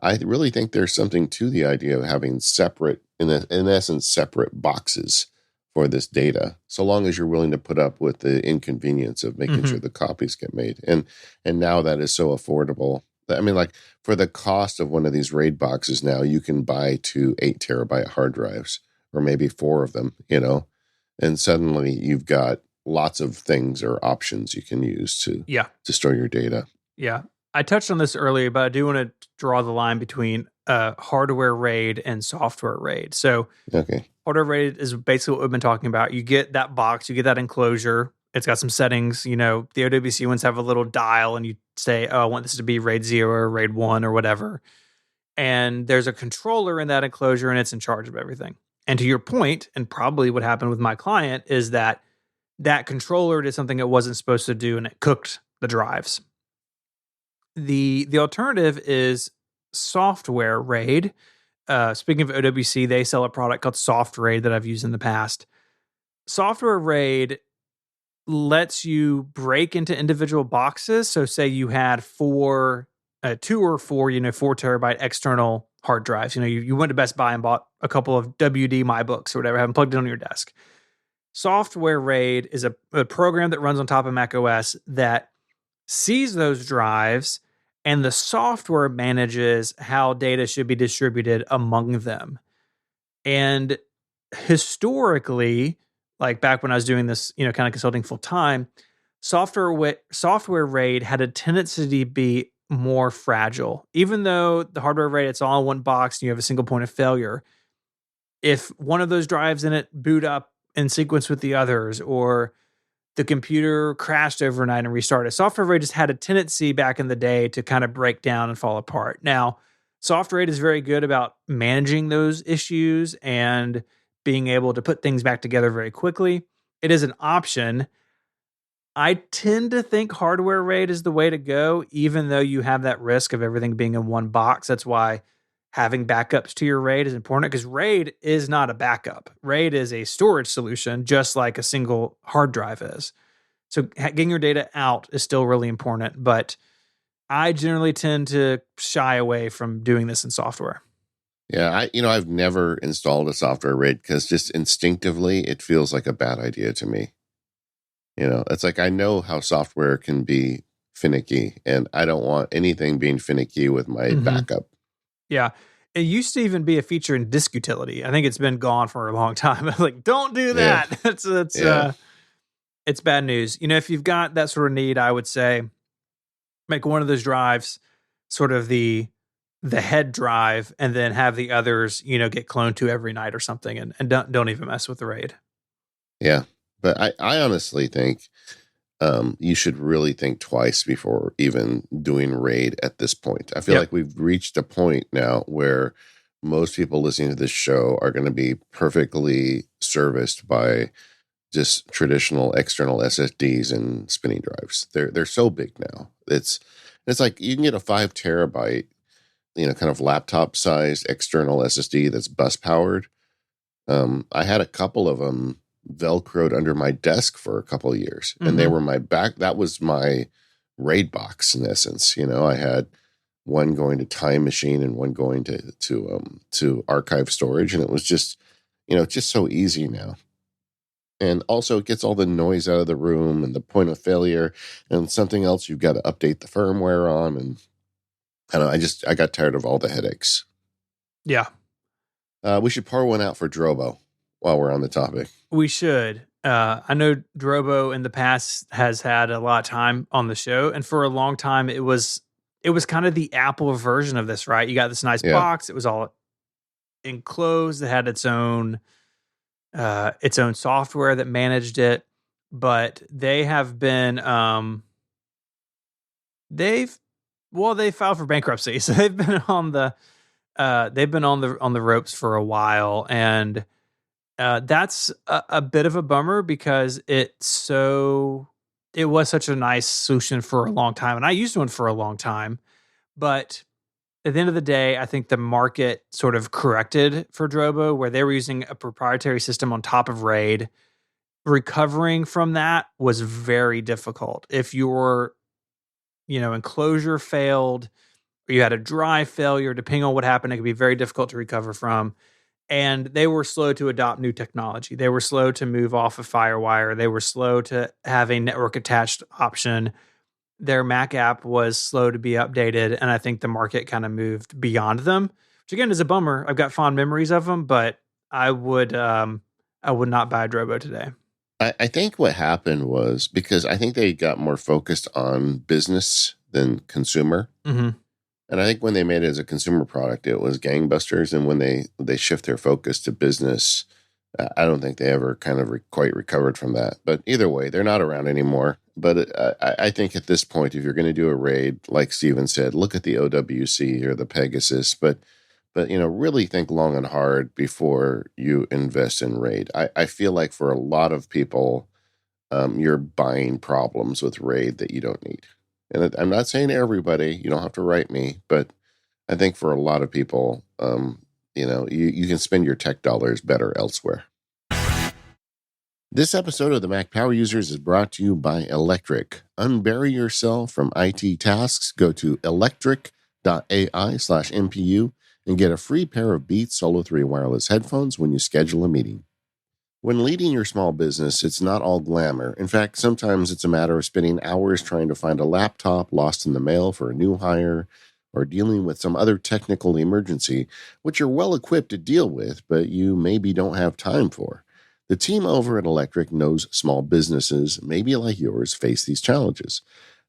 I really think there's something to the idea of having separate, in essence, separate boxes for this data, so long as you're willing to put up with the inconvenience of making sure the copies get made. And now that is so affordable. I mean, like for the cost of one of these RAID boxes now, you can buy 2 8 terabyte hard drives, or maybe 4 of them, and suddenly you've got lots of things or options you can use to store your data. Yeah. I touched on this earlier, but I do want to draw the line between hardware RAID and software RAID. So Okay. hardware RAID is basically what we've been talking about. You get that box, you get that enclosure. It's got some settings. The OWC ones have a little dial, and you say, oh, I want this to be RAID 0 or RAID 1 or whatever. And there's a controller in that enclosure, and it's in charge of everything. And to your point, and probably what happened with my client, is that controller did something it wasn't supposed to do, and it cooked the drives. The alternative is software RAID. Speaking of OWC, they sell a product called Soft RAID that I've used in the past. Software RAID lets you break into individual boxes. So say you had 2 or 4, 4 terabyte external hard drives. You went to Best Buy and bought a couple of WD MyBooks or whatever, have them plugged in on your desk. Software RAID is a program that runs on top of Mac OS that sees those drives, and the software manages how data should be distributed among them. And historically, like back when I was doing this, kind of consulting full time, software RAID had a tendency to be more fragile. Even though the hardware RAID, it's all in one box and you have a single point of failure, if one of those drives in it boot up in sequence with the others, or the computer crashed overnight and restarted, software RAID just had a tendency back in the day to kind of break down and fall apart. Now, software RAID is very good about managing those issues and being able to put things back together very quickly. It is an option. I tend to think hardware RAID is the way to go, even though you have that risk of everything being in one box. That's why having backups to your RAID is important, because RAID is not a backup. RAID is a storage solution, just like a single hard drive is. So getting your data out is still really important, but I generally tend to shy away from doing this in software. Yeah, I've never installed a software RAID because just instinctively it feels like a bad idea to me. It's like I know how software can be finicky, and I don't want anything being finicky with my backup. Yeah. It used to even be a feature in Disk Utility. I think it's been gone for a long time. I was like, don't do that. Yeah. It's bad news. If you've got that sort of need, I would say make one of those drives sort of the head drive, and then have the others, get cloned to every night or something, and don't even mess with the RAID. Yeah. But I honestly think you should really think twice before even doing RAID at this point. I feel like we've reached a point now where most people listening to this show are going to be perfectly serviced by just traditional external SSDs and spinning drives. They're so big now. It's like you can get a 5 terabyte, kind of laptop sized external SSD that's bus powered. I had a couple of them velcroed under my desk for a couple of years, and they were my back. That was my RAID box in essence. I had one going to Time Machine and one going to archive storage, and it was just just so easy now. And also, it gets all the noise out of the room and the point of failure, and something else you've got to update the firmware on. And I don't know, I got tired of all the headaches. Yeah. We should pour one out for Drobo while we're on the topic. We should. I know Drobo in the past has had a lot of time on the show, and for a long time it was kind of the Apple version of this, right? You got this nice box. It was all enclosed. It had its own software that managed it, but they have been they filed for bankruptcy, so they've been on the ropes for a while, and that's a bit of a bummer because it was such a nice solution for a long time, and I used one for a long time, but at the end of the day, I think the market sort of corrected for Drobo, where they were using a proprietary system on top of RAID. Recovering from that was very difficult. If your, enclosure failed, or you had a drive failure, depending on what happened, it could be very difficult to recover from. And they were slow to adopt new technology. They were slow to move off of FireWire. They were slow to have a network attached option. Their Mac app was slow to be updated, and I think the market kind of moved beyond them, which again is a bummer. I've got fond memories of them, but I would not buy a Drobo today. I think what happened was because I think they got more focused on business than consumer. Mm-hmm. And I think when they made it as a consumer product, it was gangbusters. And when they shift their focus to business, I don't think they ever kind of quite recovered from that. But either way, they're not around anymore. But I think at this point, if you're going to do a RAID, like Steven said, look at the OWC or the Pegasus. But really think long and hard before you invest in RAID. I feel like for a lot of people, you're buying problems with RAID that you don't need. And I'm not saying everybody, you don't have to write me, but I think for a lot of people, you can spend your tech dollars better elsewhere. This episode of the Mac Power Users is brought to you by Electric. Unbury yourself from IT tasks. Go to electric.ai/MPU and get a free pair of Beats Solo 3 wireless headphones when you schedule a meeting. When leading your small business, it's not all glamour. In fact, sometimes it's a matter of spending hours trying to find a laptop lost in the mail for a new hire, or dealing with some other technical emergency, which you're well equipped to deal with, but you maybe don't have time for. The team over at Electric knows small businesses, maybe like yours, face these challenges.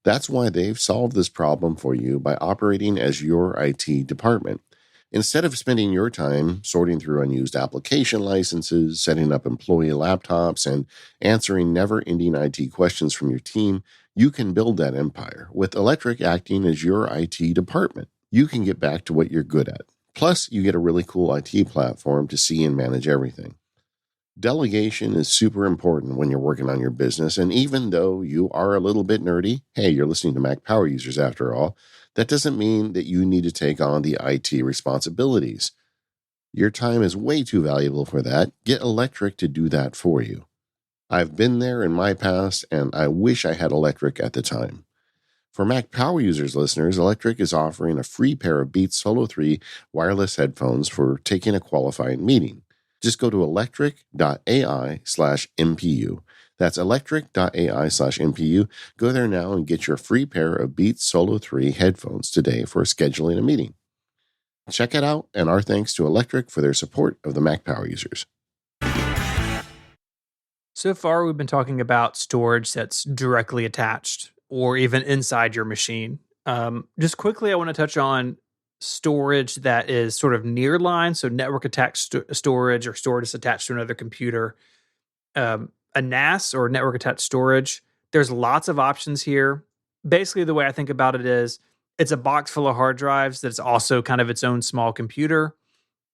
That's why they've solved this problem for you by operating as your IT department. Instead of spending your time sorting through unused application licenses, setting up employee laptops, and answering never-ending IT questions from your team, you can build that empire. With Electric acting as your IT department, you can get back to what you're good at. Plus, you get a really cool IT platform to see and manage everything. Delegation is super important when you're working on your business, and even though you are a little bit nerdy, hey, you're listening to Mac Power Users after all, that doesn't mean that you need to take on the IT responsibilities. Your time is way too valuable for that. Get Electric to do that for you. I've been there in my past, and I wish I had Electric at the time. For Mac Power Users listeners, Electric is offering a free pair of Beats Solo 3 wireless headphones for taking a qualifying meeting. Just go to electric.ai/MPU. That's electric.ai/MPU. Go there now and get your free pair of Beats Solo 3 headphones today for scheduling a meeting. Check it out, and our thanks to Electric for their support of the Mac Power Users. So far, we've been talking about storage that's directly attached or even inside your machine. Just quickly, I want to touch on storage that is sort of nearline, so network attached storage or storage is attached to another computer. A NAS or network attached storage, there's lots of options here. Basically, the way I think about it is it's a box full of hard drives that's also kind of its own small computer.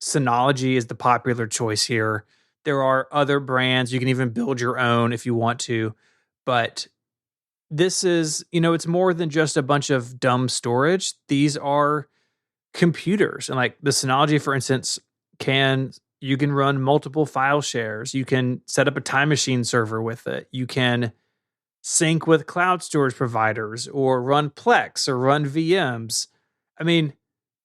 Synology is the popular choice here. There are other brands. You can even build your own if you want to. But this is, it's more than just a bunch of dumb storage. These are computers. And like the Synology, for instance, you can run multiple file shares. You can set up a time machine server with it. You can sync with cloud storage providers or run Plex or run VMs. I mean,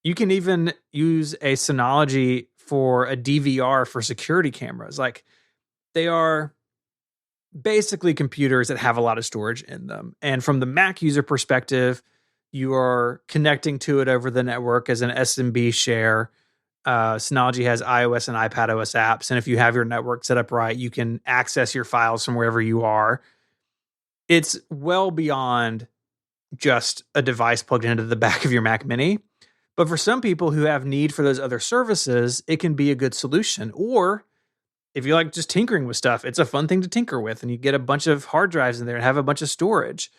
you can even use a Synology for a DVR for security cameras. Like they are basically computers that have a lot of storage in them. And from the Mac user perspective, you are connecting to it over the network as an SMB share. Synology has iOS and iPadOS apps. And if you have your network set up right, you can access your files from wherever you are. It's well beyond just a device plugged into the back of your Mac Mini. But for some people who have need for those other services, it can be a good solution. Or if you like just tinkering with stuff, it's a fun thing to tinker with. And you get a bunch of hard drives in there and have a bunch of storage.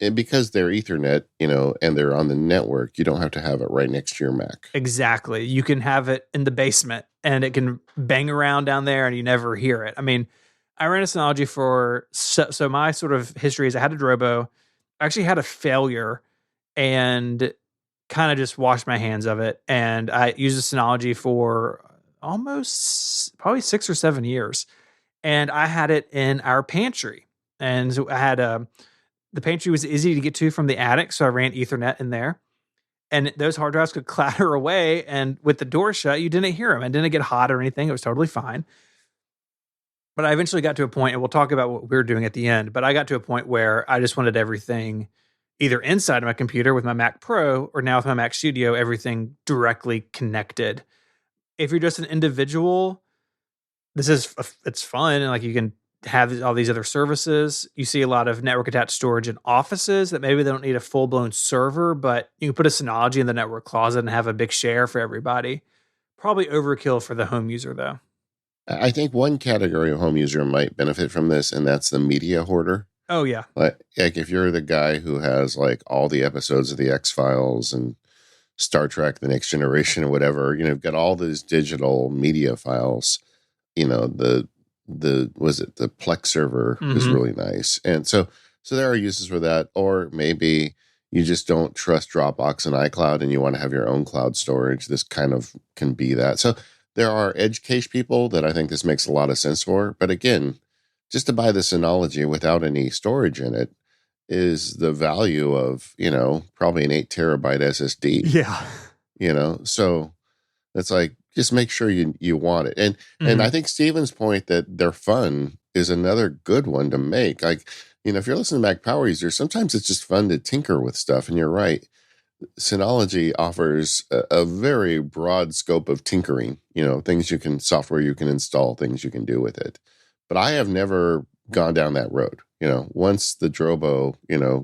And because they're Ethernet, and they're on the network, you don't have to have it right next to your Mac. Exactly. You can have it in the basement and it can bang around down there and you never hear it. I mean, I ran a Synology so my sort of history is I had a Drobo. I actually had a failure and kind of just washed my hands of it. And I used a Synology for almost probably 6 or 7 years. And I had it in our pantry. And so I had the pantry was easy to get to from the attic. So I ran Ethernet in there. And those hard drives could clatter away. And with the door shut, you didn't hear them. It didn't get hot or anything. It was totally fine. But I eventually got to a point, and we'll talk about what we were doing at the end, but I got to a point where I just wanted everything either inside of my computer with my Mac Pro or now with my Mac Studio, everything directly connected. If you're just an individual, it's fun. And like you can have all these other services. You see a lot of network attached storage in offices that maybe they don't need a full blown server, but you can put a Synology in the network closet and have a big share for everybody. Probably overkill for the home user though. I think one category of home user might benefit from this, and that's the media hoarder. Oh, yeah. Like if you're the guy who has like all the episodes of the X-Files and Star Trek, The Next Generation or whatever, you've got all these digital media files, the Plex server is really nice. And so there are uses for that. Or maybe you just don't trust Dropbox and iCloud and you want to have your own cloud storage. This kind of can be that. So there are edge case people that I think this makes a lot of sense for. But again, just to buy the Synology without any storage in it is the value of, probably an 8 terabyte SSD. Yeah. So it's like, just make sure you want it. And I think Steven's point that they're fun is another good one to make. Like, if you're listening to Mac Power User, sometimes it's just fun to tinker with stuff. And you're right. Synology offers a very broad scope of tinkering, software you can install, things you can do with it. But I have never gone down that road. Once the Drobo,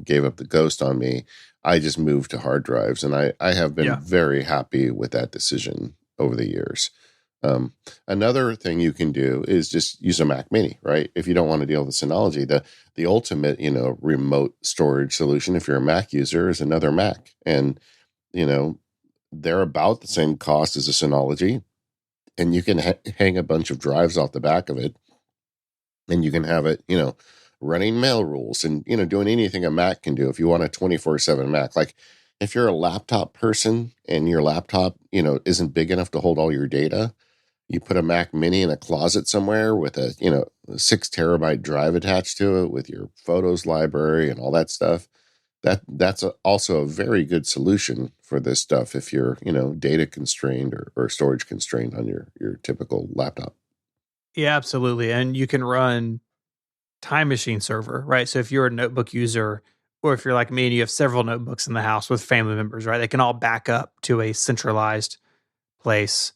gave up the ghost on me, I just moved to hard drives. And I have been very happy with that decision over the years. Another thing you can do is just use a Mac Mini, right? If you don't want to deal with Synology, the ultimate, remote storage solution, if you're a Mac user, is another Mac. And, they're about the same cost as a Synology. And you can hang a bunch of drives off the back of it. And you can have it, running mail rules and, doing anything a Mac can do. If you want a 24/7 Mac, like if you're a laptop person and your laptop, isn't big enough to hold all your data, you put a Mac Mini in a closet somewhere with a 6 terabyte drive attached to it with your photos library and all that stuff. That's also a very good solution for this stuff if you're, data constrained or storage constrained on your typical laptop. Yeah, absolutely. And you can run Time Machine server, right? So if you're a notebook user, or if you're like me and you have several notebooks in the house with family members, right? They can all back up to a centralized place.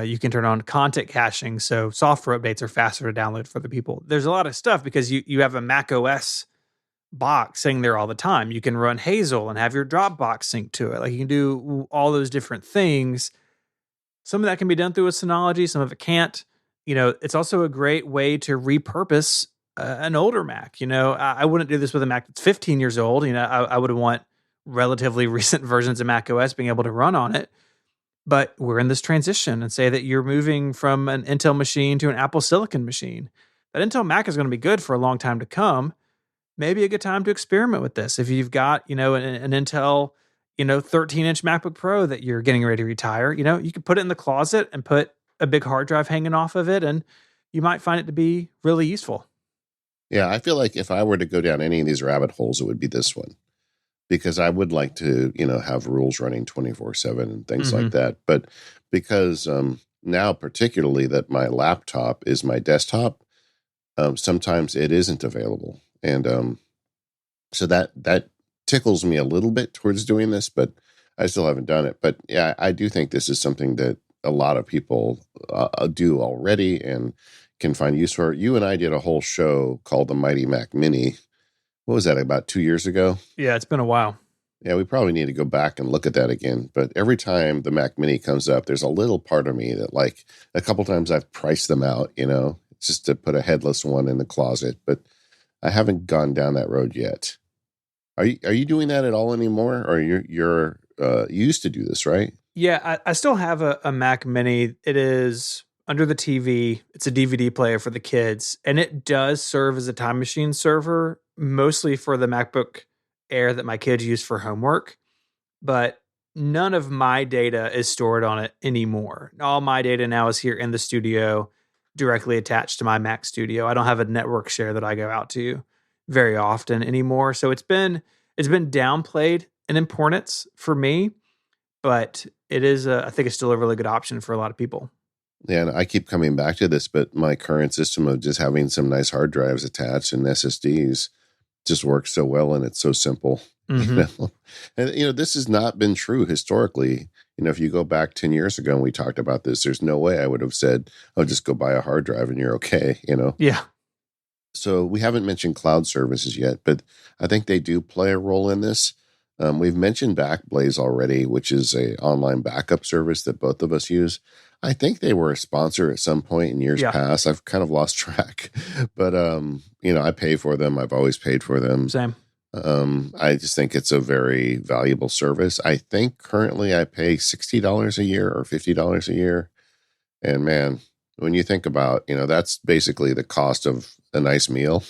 You can turn on content caching, so software updates are faster to download for the people. There's a lot of stuff because you have a Mac OS box sitting there all the time. You can run Hazel and have your Dropbox sync to it. Like you can do all those different things. Some of that can be done through a Synology, some of it can't. It's also a great way to repurpose an older Mac. I wouldn't do this with a Mac that's 15 years old. I would want relatively recent versions of Mac OS being able to run on it. But we're in this transition, and say that you're moving from an Intel machine to an Apple Silicon machine. That Intel Mac is going to be good for a long time to come. Maybe a good time to experiment with this. If you've got, an Intel, 13-inch MacBook Pro that you're getting ready to retire, you could put it in the closet and put a big hard drive hanging off of it, and you might find it to be really useful. Yeah, I feel like if I were to go down any of these rabbit holes, it would be this one, because I would like to, have rules running 24/7 and things like that. But because now, particularly that my laptop is my desktop, sometimes it isn't available. And so that tickles me a little bit towards doing this, but I still haven't done it. But yeah, I do think this is something that a lot of people do already and can find use for. You and I did a whole show called the Mighty Mac Mini. What was that, about 2 years ago? Yeah, it's been a while. Yeah, we probably need to go back and look at that again. But every time the Mac Mini comes up, there's a little part of me that, like, a couple times I've priced them out, just to put a headless one in the closet. But I haven't gone down that road yet. Are you doing that at all anymore? Or you used to do this, right? Yeah, I still have a Mac Mini. It is under the TV. It's a DVD player for the kids, and it does serve as a time machine server, mostly for the MacBook Air that my kids use for homework. But none of my data is stored on it anymore. All my data now is here in the studio, directly attached to my Mac Studio. I don't have a network share that I go out to very often anymore. So it's been downplayed in importance for me, but it is I think it's still a really good option for a lot of people. Yeah, and I keep coming back to this, but my current system of just having some nice hard drives attached and SSDs just works so well, and it's so simple. And this has not been true historically. If you go back 10 years ago and we talked about this, there's no way I would have said, "Oh, just go buy a hard drive and you're okay." Yeah. So we haven't mentioned cloud services yet, but I think they do play a role in this. We've mentioned Backblaze already, which is a online backup service that both of us use. I think they were a sponsor at some point in years past. I've kind of lost track, but I pay for them. I've always paid for them. Same. I just think it's a very valuable service. I think currently I pay $60 a year or $50 a year. And man, when you think about, that's basically the cost of a nice meal.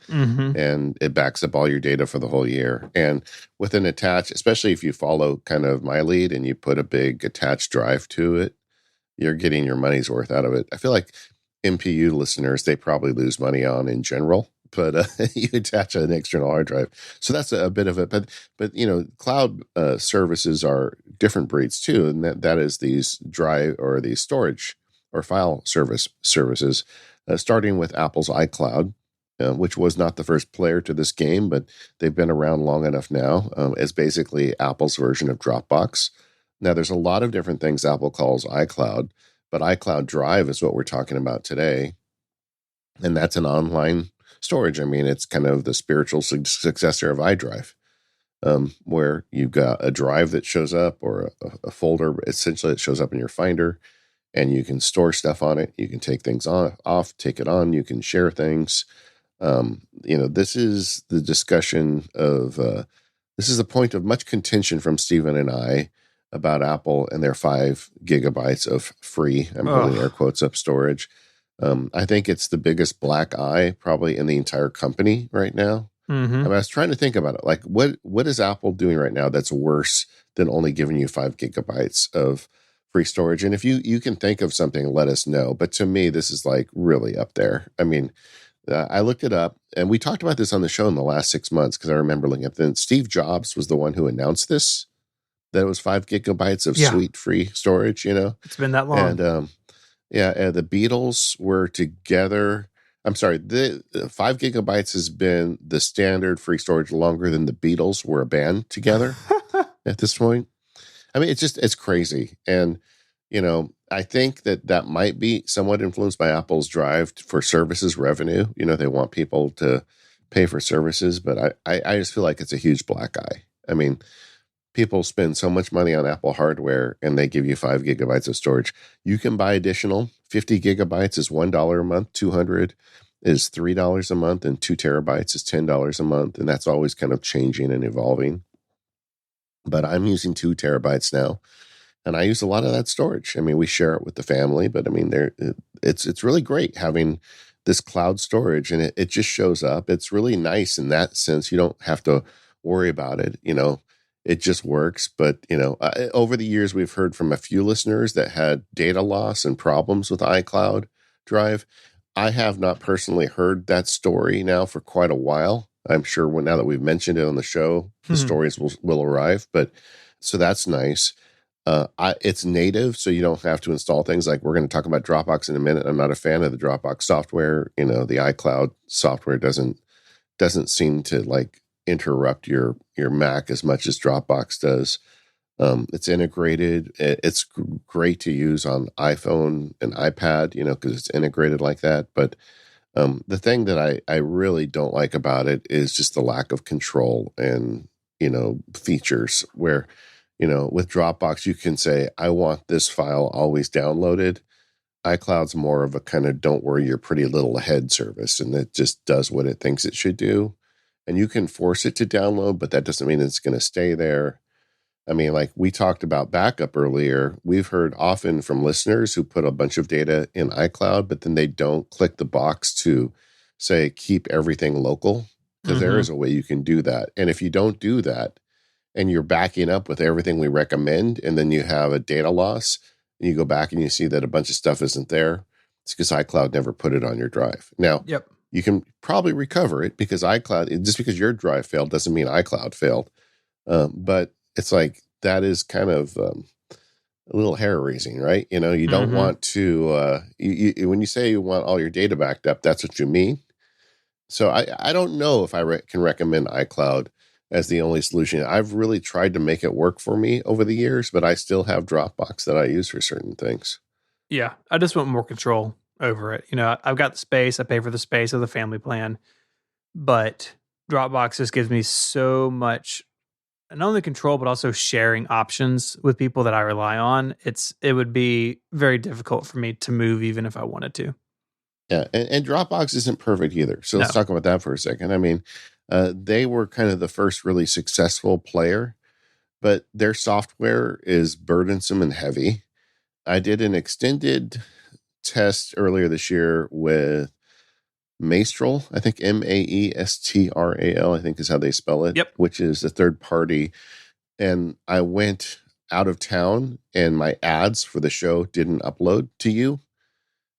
And it backs up all your data for the whole year. And with an attached, especially if you follow kind of my lead and you put a big attached drive to it, you're getting your money's worth out of it. I feel like MPU listeners, they probably lose money on in general, but you attach an external hard drive. So that's a bit of it. But cloud services are different breeds too. And that is these drive or these storage or file services, starting with Apple's iCloud, which was not the first player to this game, but they've been around long enough now, as basically Apple's version of Dropbox. Now, there's a lot of different things Apple calls iCloud, but iCloud Drive is what we're talking about today. And that's an online storage. I mean, it's kind of the spiritual successor of iDrive, where you've got a drive that shows up or a folder, essentially it shows up in your Finder, and you can store stuff on it. You can take things off, take it on. You can share things. This is the discussion of, this is a point of much contention from Stephen and I about Apple and their 5 gigabytes of free, I'm holding air quotes up, storage. I think it's the biggest black eye probably in the entire company right now. I was trying to think about it. Like, what is Apple doing right now that's worse than only giving you 5 gigabytes of free storage? And if you can think of something, let us know. But to me, this is like really up there. I mean, I looked it up, and we talked about this on the show in the last 6 months, because I remember looking at it. Steve Jobs was the one who announced this, that it was 5 gigabytes of sweet free storage, It's been that long. And the Beatles were together. I'm sorry, the 5 gigabytes has been the standard free storage longer than the Beatles were a band together at this point. I mean, it's crazy. And, I think that might be somewhat influenced by Apple's drive for services revenue. They want people to pay for services, but I just feel like it's a huge black eye. I mean, people spend so much money on Apple hardware and they give you 5 gigabytes of storage. You can buy additional. 50 gigabytes is $1 a month, 200 is $3 a month, and 2 terabytes is $10 a month. And that's always kind of changing and evolving. But I'm using 2 terabytes now. And I use a lot of that storage. I mean, we share it with the family, but I mean, it's really great having this cloud storage, and it just shows up. It's really nice in that sense. You don't have to worry about it. It just works. But over the years, we've heard from a few listeners that had data loss and problems with iCloud Drive. I have not personally heard that story now for quite a while. I'm sure now that we've mentioned it on the show, the stories will arrive. But so that's nice. It's native, so you don't have to install things like we're going to talk about Dropbox in a minute. I'm not a fan of the Dropbox software. The iCloud software doesn't seem to like interrupt your Mac as much as Dropbox does. It's integrated. It's great to use on iPhone and iPad, because it's integrated like that. But the thing that I really don't like about it is just the lack of control and, features where, with Dropbox, you can say, I want this file always downloaded. iCloud's more of a kind of don't worry your pretty little head service, and it just does what it thinks it should do. And you can force it to download, but that doesn't mean it's going to stay there. I mean, like we talked about backup earlier, we've heard often from listeners who put a bunch of data in iCloud, but then they don't click the box to say, keep everything local, because there is a way you can do that. And if you don't do that and you're backing up with everything we recommend, and then you have a data loss, and you go back and you see that a bunch of stuff isn't there, it's because iCloud never put it on your drive. Now, you can probably recover it because iCloud, just because your drive failed doesn't mean iCloud failed. But it's like that is kind of a little hair raising, right? You don't want to, when you say you want all your data backed up, that's what you mean. So I don't know if I can recommend iCloud as the only solution. I've really tried to make it work for me over the years, but I still have Dropbox that I use for certain things. Yeah, I just want more control over it. I've got the space, I pay for the space of the family plan, but Dropbox just gives me so much, not only control, but also sharing options with people that I rely on. It would be very difficult for me to move even if I wanted to. Yeah, and Dropbox isn't perfect either. So let's talk about that for a second. I mean, they were kind of the first really successful player, but their software is burdensome and heavy. I did an extended test earlier this year with Maestral, I think Maestral, I think is how they spell it, which is a third party. And I went out of town and my ads for the show didn't upload to you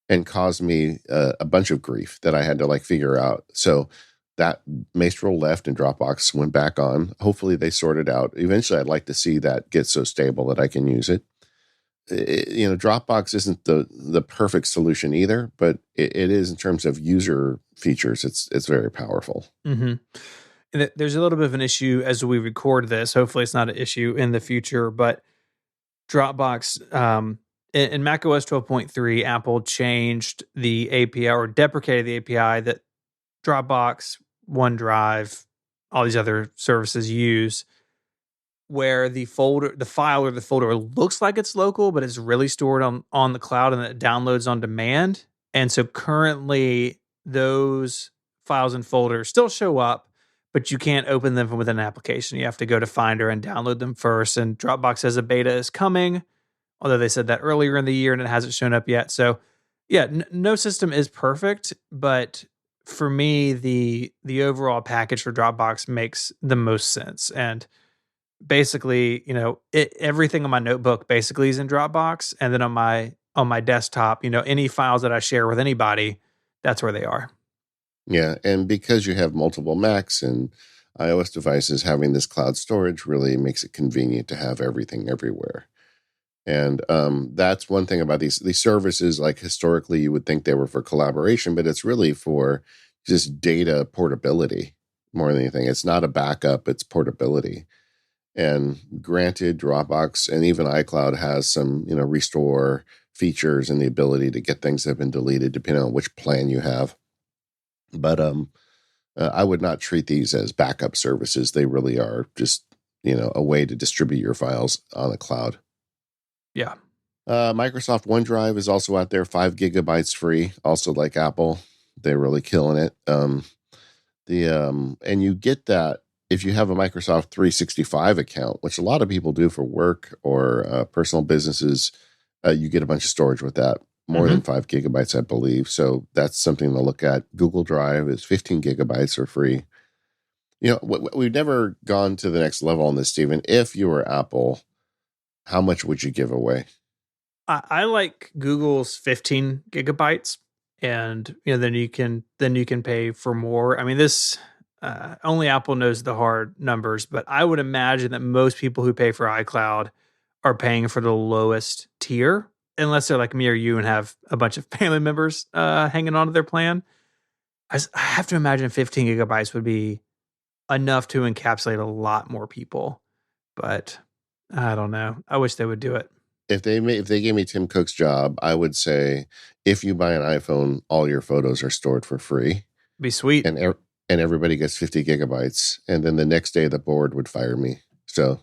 and caused me a bunch of grief that I had to figure out. So that Maestral left and Dropbox went back on. Hopefully they sort it out. Eventually I'd like to see that get so stable that I can use it. Dropbox isn't the perfect solution either, but it is in terms of user features. It's very powerful. And there's a little bit of an issue as we record this. Hopefully it's not an issue in the future, but Dropbox, in macOS 12.3, Apple changed the API or deprecated the API that Dropbox, OneDrive, all these other services use, where the file or the folder looks like it's local, but it's really stored on the cloud and it downloads on demand. And so currently those files and folders still show up, but you can't open them from within an application. You have to go to Finder and download them first. And Dropbox says a beta is coming, although they said that earlier in the year and it hasn't shown up yet. So yeah, no system is perfect, but for me, the overall package for Dropbox makes the most sense. And basically, everything on my notebook basically is in Dropbox, and then on my desktop, any files that I share with anybody, that's where they are. Yeah, and because you have multiple Macs and iOS devices, having this cloud storage really makes it convenient to have everything everywhere. And that's one thing about these services. Like historically, you would think they were for collaboration, but it's really for just data portability more than anything. It's not a backup; it's portability. And granted, Dropbox and even iCloud has some, restore features and the ability to get things that have been deleted, depending on which plan you have. But I would not treat these as backup services. They really are just, a way to distribute your files on the cloud. Yeah. Microsoft OneDrive is also out there, 5 gigabytes free. Also, like Apple, they're really killing it. And you get that if you have a Microsoft 365 account, which a lot of people do for work or personal businesses, you get a bunch of storage with that, more than 5 gigabytes, I believe. So that's something to look at. Google Drive is 15 gigabytes are free. We've never gone to the next level on this, Stephen. If you were Apple, how much would you give away? I like Google's 15 gigabytes, and then you can pay for more. I mean, this only Apple knows the hard numbers, but I would imagine that most people who pay for iCloud are paying for the lowest tier, unless they're like me or you and have a bunch of family members hanging on to their plan. I have to imagine 15 gigabytes would be enough to encapsulate a lot more people, but I don't know. I wish they would do it. If they gave me Tim Cook's job, I would say, if you buy an iPhone, all your photos are stored for free. Be sweet. And everybody gets 50 gigabytes. And then the next day the board would fire me. So,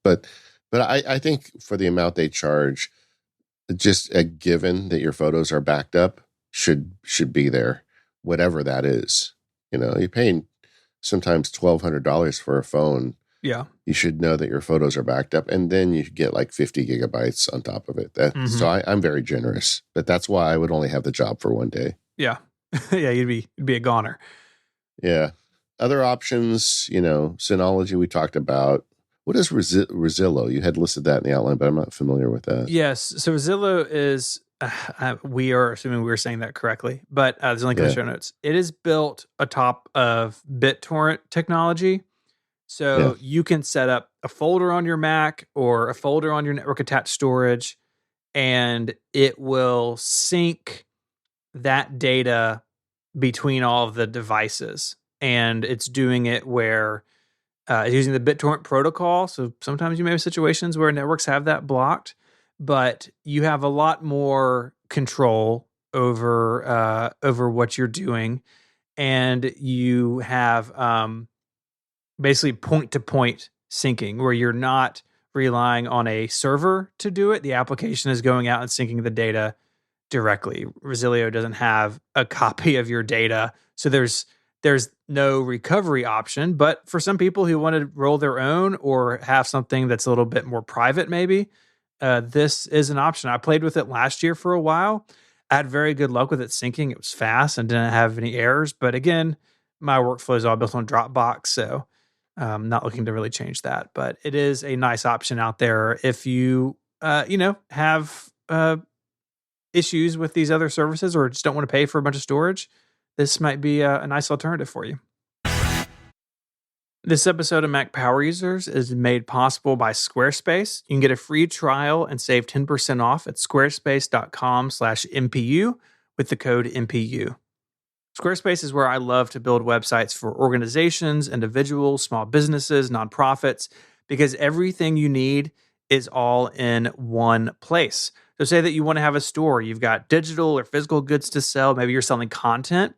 but I think for the amount they charge, just a given that your photos are backed up should be there, whatever that is. You're paying sometimes $1,200 for a phone. Yeah. You should know that your photos are backed up, and then you get like 50 gigabytes on top of it. So I'm very generous, but that's why I would only have the job for one day. Yeah. Yeah. You'd be a goner. Yeah. Other options, Synology we talked about. What is Rezillo? You had listed that in the outline, but I'm not familiar with that. Yes. So Rezillo is, we are assuming we were saying that correctly, but there's a link in the show notes. It is built atop of BitTorrent technology. So you can set up a folder on your Mac or a folder on your network attached storage, and it will sync that data between all of the devices. And it's doing it where it's using the BitTorrent protocol. So sometimes you may have situations where networks have that blocked, but you have a lot more control over what you're doing, and you have basically point-to-point syncing, where you're not relying on a server to do it. The application is going out and syncing the data directly. Rezillo doesn't have a copy of your data, so there's no recovery option. But for some people who want to roll their own or have something that's a little bit more private, maybe, this is an option. I played with it last year for a while. I had very good luck with it syncing. It was fast and didn't have any errors. But again, my workflow is all built on Dropbox, so not looking to really change that. But it is a nice option out there if you, have issues with these other services or just don't want to pay for a bunch of storage. This might be a nice alternative for you. This episode of Mac Power Users is made possible by Squarespace. You can get a free trial and save 10% off at squarespace.com/MPU with the code MPU. Squarespace is where I love to build websites for organizations, individuals, small businesses, nonprofits, because everything you need is all in one place. So say that you want to have a store, you've got digital or physical goods to sell, maybe you're selling content.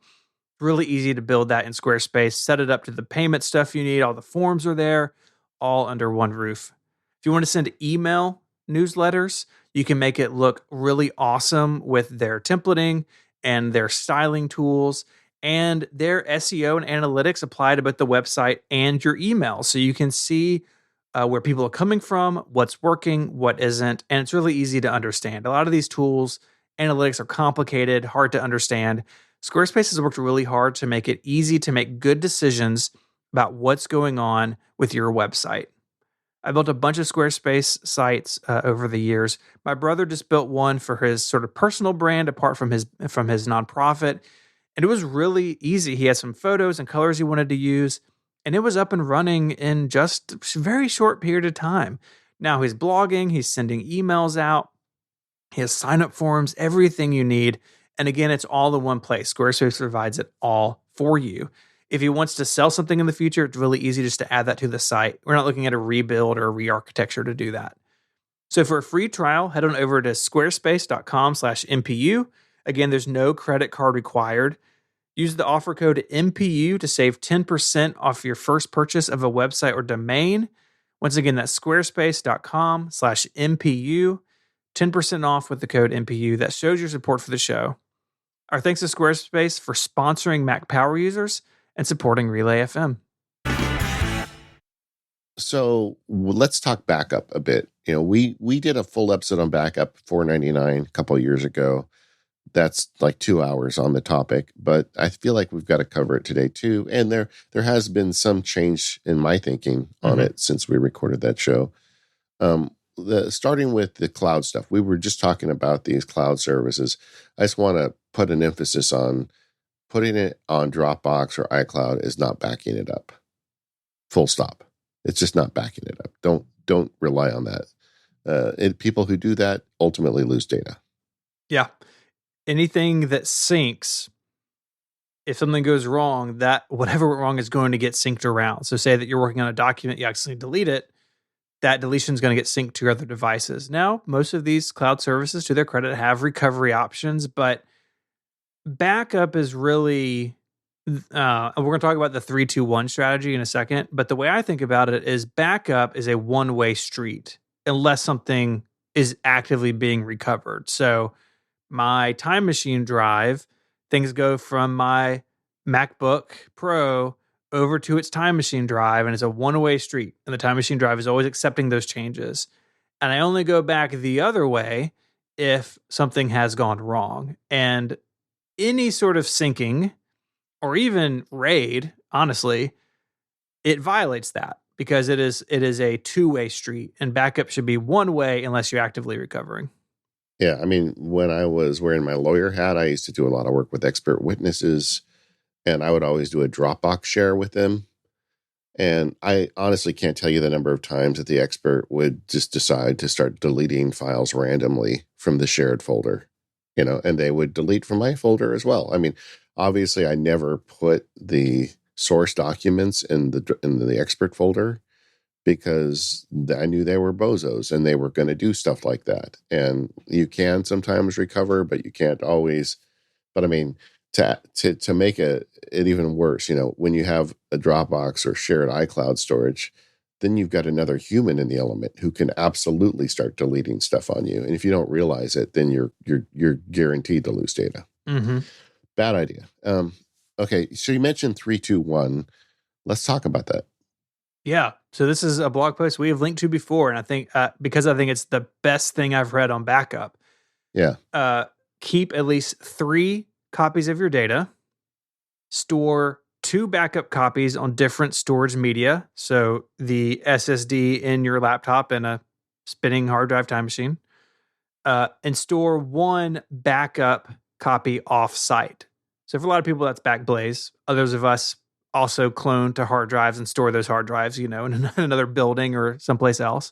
Really easy to build that in Squarespace, set it up to the payment stuff you need, all the forms are there, all under one roof. If you want to send email newsletters, you can make it look really awesome with their templating and their styling tools, and their SEO and analytics apply to both the website and your email. So you can see where people are coming from, what's working, what isn't, and it's really easy to understand. A lot of these tools, analytics are complicated, hard to understand. Squarespace has worked really hard to make it easy to make good decisions about what's going on with your website. I built a bunch of Squarespace sites over the years. My brother just built one for his sort of personal brand apart from his nonprofit. And it was really easy. He had some photos and colors he wanted to use, and it was up and running in just a very short period of time. Now he's blogging, he's sending emails out, he has sign-up forms, everything you need. And again, it's all in one place. Squarespace provides it all for you. If he wants to sell something in the future, it's really easy just to add that to the site. We're not looking at a rebuild or a re-architecture to do that. So for a free trial, head on over to squarespace.com/MPU. Again, there's no credit card required. Use the offer code MPU to save 10% off your first purchase of a website or domain. Once again, that's squarespace.com/MPU. 10% off with the code MPU. That shows your support for the show. Our thanks to Squarespace for sponsoring Mac Power Users and supporting Relay FM. Let's talk backup a bit. We did a full episode on backup 499 a couple of years ago. That's like 2 hours on the topic, but I feel like we've got to cover it today too. And there has been some change in my thinking on it since we recorded that show. Starting with the cloud stuff, we were just talking about these cloud services. I just want to put an emphasis on putting it on Dropbox or iCloud is not backing it up. Full stop. It's just not backing it up. Don't rely on that. People who do that ultimately lose data. Yeah. Anything that syncs, if something goes wrong, that whatever went wrong is going to get synced around. So say that you're working on a document, you accidentally delete it, that deletion is going to get synced to your other devices. Now, most of these cloud services, to their credit, have recovery options, but backup is really, we're going to talk about the 3-2-1 strategy in a second, but the way I think about it is backup is a one-way street unless something is actively being recovered. So my Time Machine drive, things go from my MacBook Pro over to its Time Machine drive, and it's a one-way street. And the Time Machine drive is always accepting those changes. And I only go back the other way if something has gone wrong. And any sort of syncing or even RAID, honestly, it violates that because it is a two-way street, and backup should be one way unless you're actively recovering. Yeah, I mean, when I was wearing my lawyer hat, I used to do a lot of work with expert witnesses, and I would always do a Dropbox share with them. And I honestly can't tell you the number of times that the expert would just decide to start deleting files randomly from the shared folder, and they would delete from my folder as well. I mean, obviously, I never put the source documents in the expert folder, because I knew they were bozos and they were going to do stuff like that. And you can sometimes recover, but you can't always. But I mean, to make it even worse, when you have a Dropbox or shared iCloud storage, then you've got another human in the element who can absolutely start deleting stuff on you. And if you don't realize it, then you're guaranteed to lose data. Mm-hmm. Bad idea. Okay, so you mentioned 3-2-1. Let's talk about that. Yeah. So this is a blog post we have linked to before, and I think because I think it's the best thing I've read on backup. Yeah. Keep at least 3 copies of your data. Store 2 backup copies on different storage media. So the SSD in your laptop and a spinning hard drive Time Machine. And store 1 backup copy off-site. So for a lot of people, that's Backblaze. Others of us also clone to hard drives and store those hard drives, in another building or someplace else.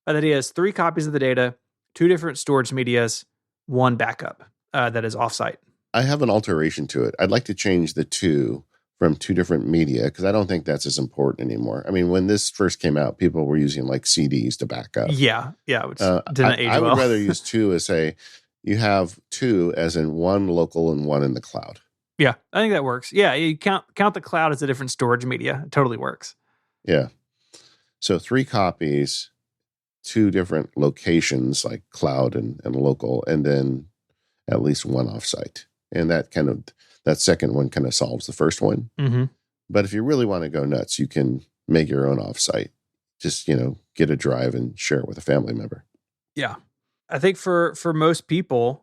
But the idea is 3 copies of the data, 2 different storage medias, 1 backup that is offsite. I have an alteration to it. I'd like to change the 2 from 2 different media because I don't think that's as important anymore. I mean, when this first came out, people were using like CDs to back up. Yeah, which didn't age well. I would rather use 2 as you have 2 as in 1 local and 1 in the cloud. Yeah, I think that works. Yeah, you count the cloud as a different storage media. It totally works. Yeah. So 3 copies, 2 different locations like cloud and local, and then at least 1 offsite. And that second one kind of solves the first one. Mm-hmm. But if you really want to go nuts, you can make your own offsite. Just, get a drive and share it with a family member. Yeah. I think for most people,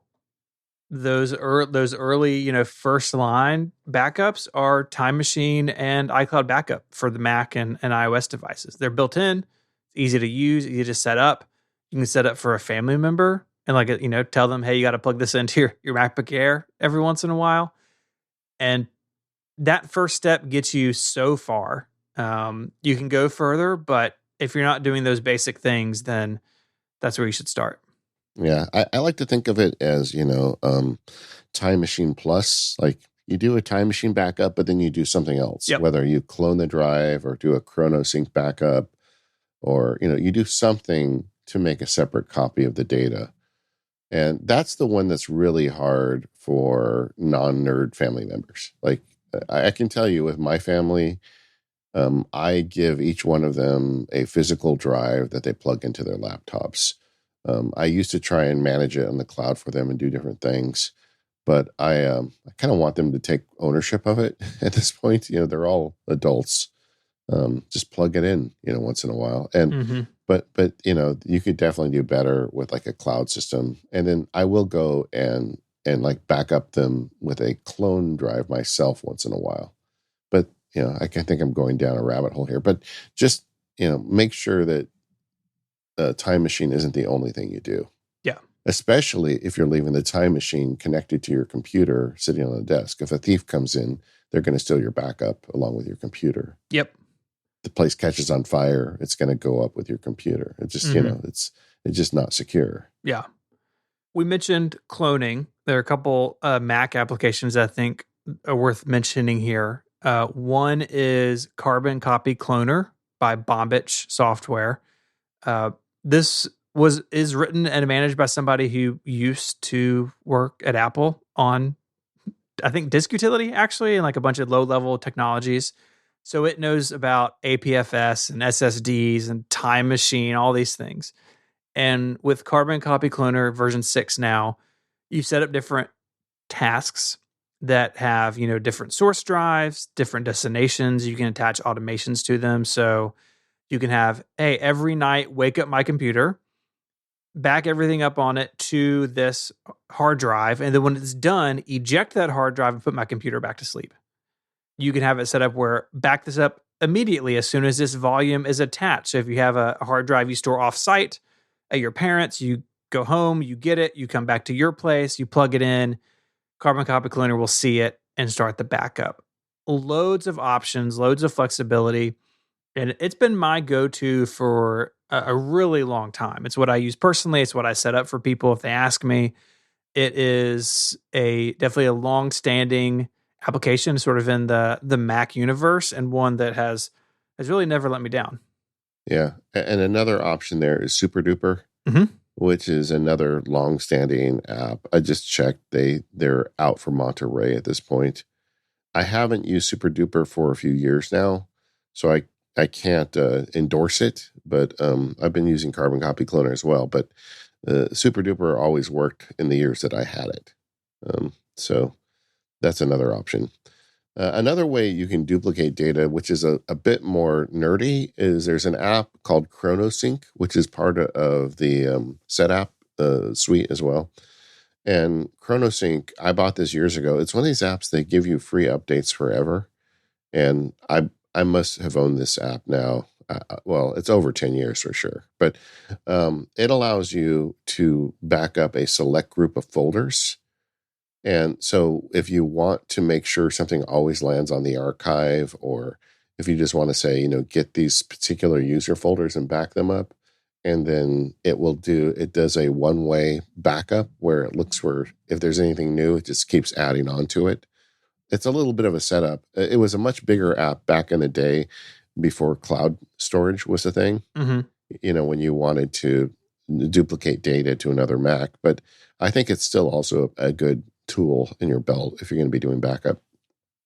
those early, first line backups are Time Machine and iCloud Backup for the Mac and iOS devices. They're built in, easy to use, easy to set up. You can set up for a family member and tell them, hey, you got to plug this into your MacBook Air every once in a while. And that first step gets you so far. You can go further, but if you're not doing those basic things, then that's where you should start. Yeah, I like to think of it as, Time Machine Plus. Like you do a Time Machine backup, but then you do something else. Yep. Whether you clone the drive or do a ChronoSync backup, or, you do something to make a separate copy of the data. And that's the one that's really hard for non-nerd family members. Like I can tell you with my family, I give each one of them a physical drive that they plug into their laptops. I used to try and manage it on the cloud for them and do different things, but I kind of want them to take ownership of it at this point. They're all adults. Just plug it in, once in a while. And Mm-hmm. but you could definitely do better with like a cloud system. And then I will go and like back up them with a clone drive myself once in a while. But I can think I'm going down a rabbit hole here. But just make sure that a time machine isn't the only thing you do. Yeah. Especially if you're leaving the time machine connected to your computer sitting on the desk. If a thief comes in, they're going to steal your backup along with your computer. Yep. The place catches on fire, it's going to go up with your computer. It just, it's just not secure. Yeah. We mentioned cloning. There are a couple Mac applications I think are worth mentioning here. One is Carbon Copy Cloner by Bombich Software. This is written and managed by somebody who used to work at Apple on, I think, disk utility, actually, and like a bunch of low-level technologies. So it knows about APFS and SSDs and Time Machine, all these things. And with Carbon Copy Cloner version 6 now, you set up different tasks that have, different source drives, different destinations. You can attach automations to them. So you can have, hey, every night, wake up my computer, back everything up on it to this hard drive. And then when it's done, eject that hard drive and put my computer back to sleep. You can have it set up where back this up immediately as soon as this volume is attached. So if you have a hard drive you store off-site at your parents', you go home, you get it, you come back to your place, you plug it in, Carbon Copy Cloner will see it and start the backup. Loads of options, loads of flexibility. And it's been my go-to for a really long time. It's what I use personally. It's what I set up for people if they ask me. It is definitely a long-standing application, sort of in the Mac universe, and one that has really never let me down. Yeah, and another option there is SuperDuper, which is another long-standing app. I just checked; they're out for Monterey at this point. I haven't used SuperDuper for a few years now, so I can't endorse it. But I've been using Carbon Copy Cloner as well. But SuperDuper always worked in the years that I had it, so that's another option. Another way you can duplicate data, which is a bit more nerdy, is there's an app called ChronoSync, which is part of the SetApp suite as well. And ChronoSync, I bought this years ago. It's one of these apps that give you free updates forever. And I must have owned this app now. Well, it's over 10 years for sure. But it allows you to back up a select group of folders. And so if you want to make sure something always lands on the archive, or if you just want to say, get these particular user folders and back them up, and then it does a one-way backup where it looks for, if there's anything new, it just keeps adding on to it. It's a little bit of a setup. It was a much bigger app back in the day before cloud storage was a thing, when you wanted to duplicate data to another Mac. But I think it's still also a good tool in your belt if you're going to be doing backup.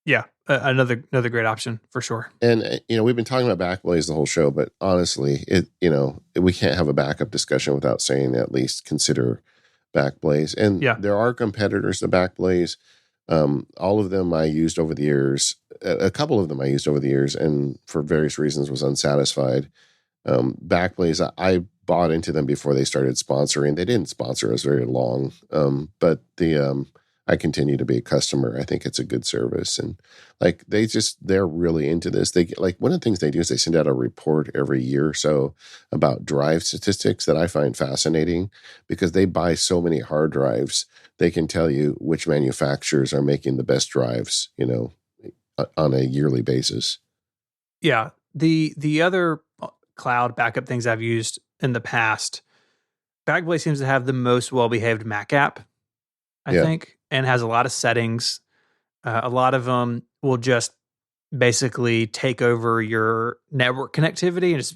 Yeah, another great option for sure. And we've been talking about Backblaze the whole show, but honestly, we can't have a backup discussion without saying at least consider Backblaze. And there are competitors to Backblaze. All of them I used over the years. A couple of them I used over the years, and for various reasons was unsatisfied. Backblaze, I bought into them before they started sponsoring. They didn't sponsor us very long, but I continue to be a customer. I think it's a good service, and they're really into this. They one of the things they do is they send out a report every year or so about drive statistics that I find fascinating, because they buy so many hard drives. They can tell you which manufacturers are making the best drives, on a yearly basis. Yeah. The other cloud backup things I've used in the past, Backblaze seems to have the most well-behaved Mac app, I think, and has a lot of settings. A lot of them will just basically take over your network connectivity and just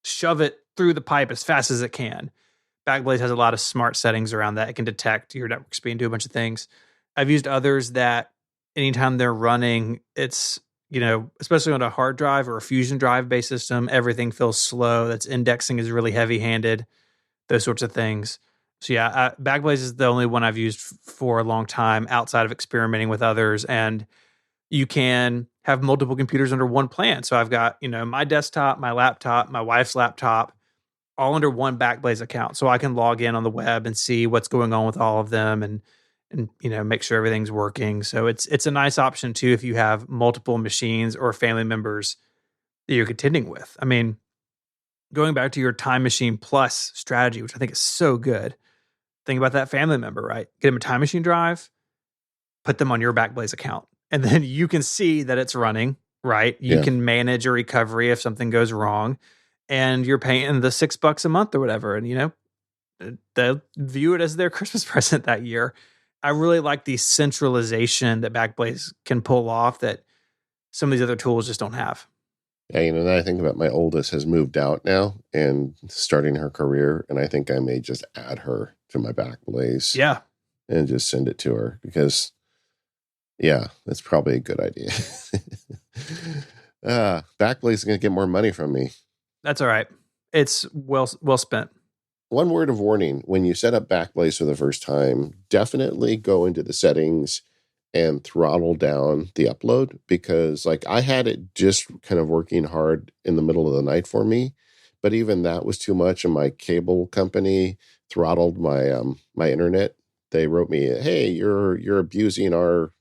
shove it through the pipe as fast as it can. Backblaze has a lot of smart settings around that. It can detect your network speed and do a bunch of things. I've used others that anytime they're running, it's, especially on a hard drive or a Fusion drive based system, everything feels slow. That's indexing is really heavy handed, those sorts of things. So yeah, Backblaze is the only one I've used for a long time outside of experimenting with others. And You can have multiple computers under one plan. So I've got, my desktop, my laptop, my wife's laptop, all under one Backblaze account. So I can log in on the web and see what's going on with all of them and make sure everything's working. So it's a nice option too if you have multiple machines or family members that you're contending with. I mean, going back to your Time Machine Plus strategy, which I think is so good. Think about that family member, right? Get them a Time Machine drive, put them on your Backblaze account, and then you can see that it's running, right? You can manage your recovery if something goes wrong, and you're paying the $6 a month or whatever, and they'll view it as their Christmas present that year. I really like the centralization that Backblaze can pull off that some of these other tools just don't have. Yeah, now I think about my oldest has moved out now and starting her career, and I think I may just add her to my Backblaze. Yeah. And just send it to her because, that's probably a good idea. Backblaze is going to get more money from me. That's all right. It's well spent. One word of warning, when you set up Backblaze for the first time, definitely go into the settings and throttle down the upload, because I had it just kind of working hard in the middle of the night for me, but even that was too much, and my cable company throttled my my internet. They wrote me, "Hey, you're abusing our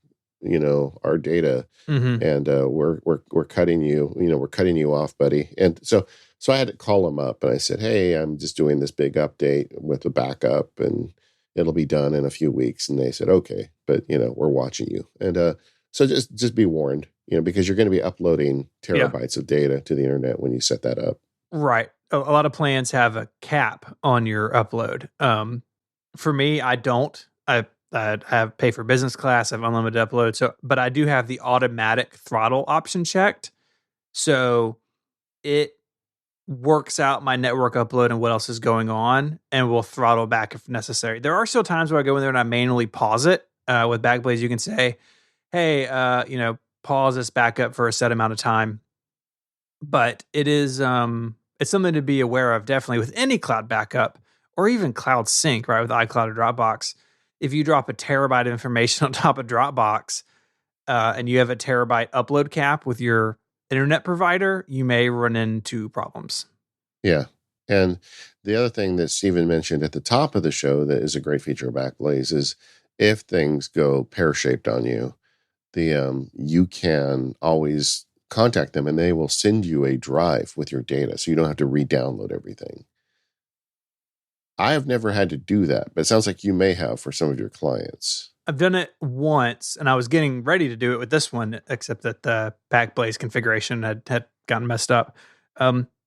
data, and we're cutting you. We're cutting you off, buddy." And so I had to call them up, and I said, "Hey, I'm just doing this big update with a backup, and it'll be done in a few weeks." And they said, "Okay, but we're watching you." And so just be warned, because you're going to be uploading terabytes of data to the internet when you set that up. Right. A lot of plans have a cap on your upload. For me, I don't. I have pay for business class. I have unlimited upload. But I do have the automatic throttle option checked. So it works out my network upload and what else is going on, and will throttle back if necessary. There are still times where I go in there and I manually pause it. With Backblaze, you can say, "Hey, pause this backup for a set amount of time." But it is it's something to be aware of, definitely with any cloud backup or even cloud sync, right? With iCloud or Dropbox. If you drop a terabyte of information on top of Dropbox and you have a terabyte upload cap with your internet provider, you may run into problems. Yeah. And the other thing that Stephen mentioned at the top of the show that is a great feature of Backblaze is if things go pear-shaped on you, you can always contact them and they will send you a drive with your data, so you don't have to re-download everything. I have never had to do that, but it sounds like you may have for some of your clients. I've done it once, and I was getting ready to do it with this one, except that the Backblaze configuration had gotten messed up.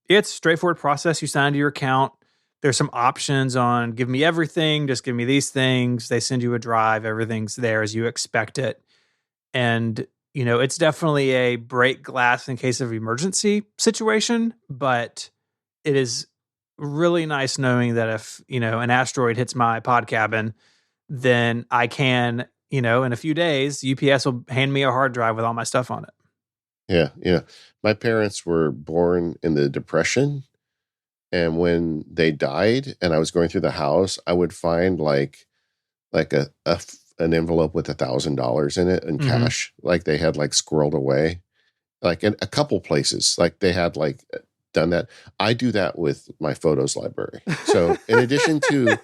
It's a straightforward process. You sign into your account. There's some options on give me everything, just give me these things. They send you a drive. Everything's there as you expect it. And, it's definitely a break glass in case of emergency situation, but it is really nice knowing that if, an asteroid hits my pod cabin, then I can, in a few days, UPS will hand me a hard drive with all my stuff on it. Yeah. My parents were born in the Depression, and when they died and I was going through the house, I would find like an envelope with $1,000 in it in cash, like they had squirreled away, in a couple places, they had done that. I do that with my photos library. So in addition to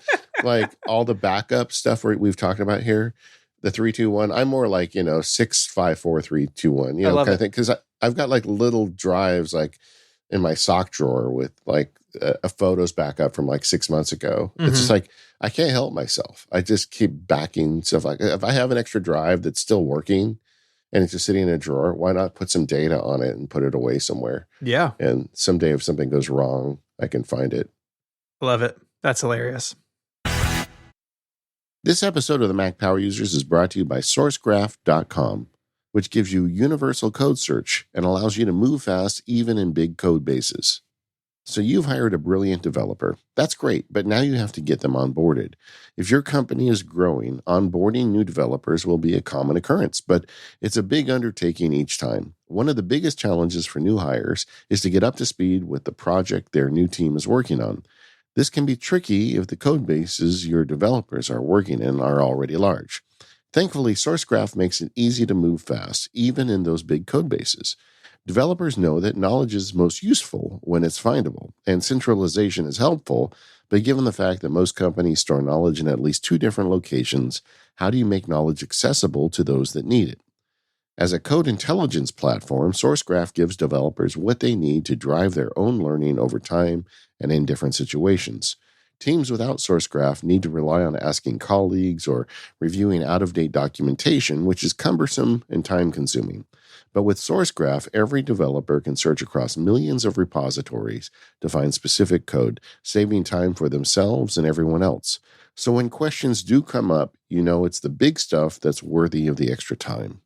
all the backup stuff we've talked about here, the 3-2-1, I'm more 6-5-4-3-2-1, kind of thing. Because I've got little drives in my sock drawer with a photos backup from 6 months ago. It's just I can't help myself. I just keep backing stuff. If I have an extra drive that's still working and it's just sitting in a drawer, why not put some data on it and put it away somewhere? Yeah. And someday if something goes wrong, I can find it. Love it. That's hilarious. This episode of the Mac Power Users is brought to you by SourceGraph.com, which gives you universal code search and allows you to move fast even in big code bases. So you've hired a brilliant developer. That's great, but now you have to get them onboarded. If your company is growing, onboarding new developers will be a common occurrence, but it's a big undertaking each time. One of the biggest challenges for new hires is to get up to speed with the project their new team is working on. This can be tricky if the code bases your developers are working in are already large. Thankfully, Sourcegraph makes it easy to move fast, even in those big code bases. Developers know that knowledge is most useful when it's findable, and centralization is helpful, but given the fact that most companies store knowledge in at least two different locations, how do you make knowledge accessible to those that need it? As a code intelligence platform, Sourcegraph gives developers what they need to drive their own learning over time and in different situations. Teams without Sourcegraph need to rely on asking colleagues or reviewing out-of-date documentation, which is cumbersome and time-consuming. But with Sourcegraph, every developer can search across millions of repositories to find specific code, saving time for themselves and everyone else. So when questions do come up, you know it's the big stuff that's worthy of the extra time.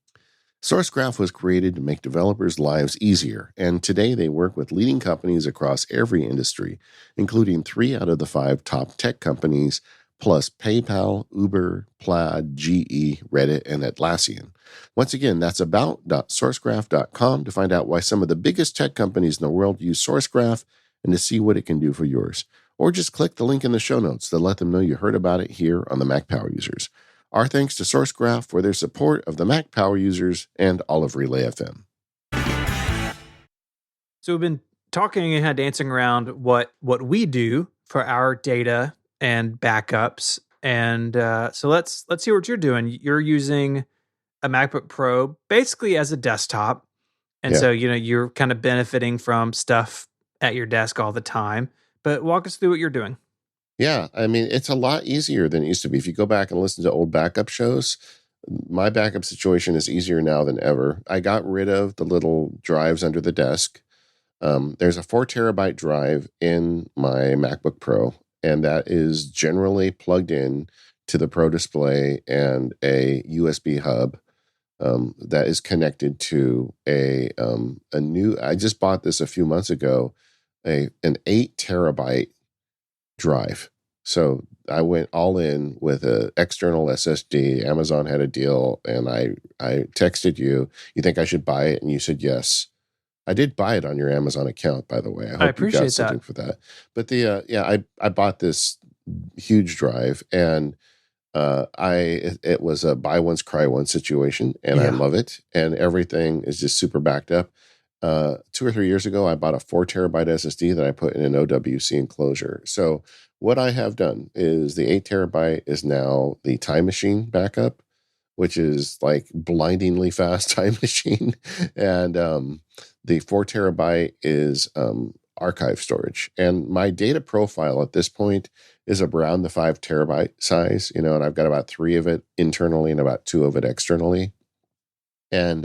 Sourcegraph was created to make developers' lives easier, and today they work with leading companies across every industry, including 3 out of the 5 top tech companies, plus PayPal, Uber, Plaid, GE, Reddit, and Atlassian. Once again, that's about.sourcegraph.com to find out why some of the biggest tech companies in the world use Sourcegraph and to see what it can do for yours. Or just click the link in the show notes to let them know you heard about it here on the Mac Power Users. Our thanks to Sourcegraph for their support of the Mac Power Users and all of Relay FM. So we've been talking and kind of dancing around what we do for our data and backups, and so let's see what you're doing. You're using a MacBook Pro basically as a desktop, and so you're kind of benefiting from stuff at your desk all the time. But walk us through what you're doing. Yeah, I mean, it's a lot easier than it used to be. If you go back and listen to old backup shows, my backup situation is easier now than ever. I got rid of the little drives under the desk. There's a 4 terabyte drive in my MacBook Pro, and that is generally plugged in to the Pro Display and a USB hub that is connected to a new. I just bought this a few months ago, an 8 terabyte drive. So I went all in with an external SSD. Amazon had a deal, and I texted you. You think I should buy it? And you said yes. I did buy it on your Amazon account, by the way. I hope you got something for that. But I bought this huge drive, and it was a buy once, cry once situation, and I love it. And everything is just super backed up. 2 or 3 years ago, I bought a 4 terabyte SSD that I put in an OWC enclosure. So what I have done is the 8 terabyte is now the Time Machine backup, which is like blindingly fast Time Machine. And the 4 terabyte is archive storage. And my data profile at this point is around the 5 terabyte size, and I've got about 3 of it internally and about 2 of it externally. And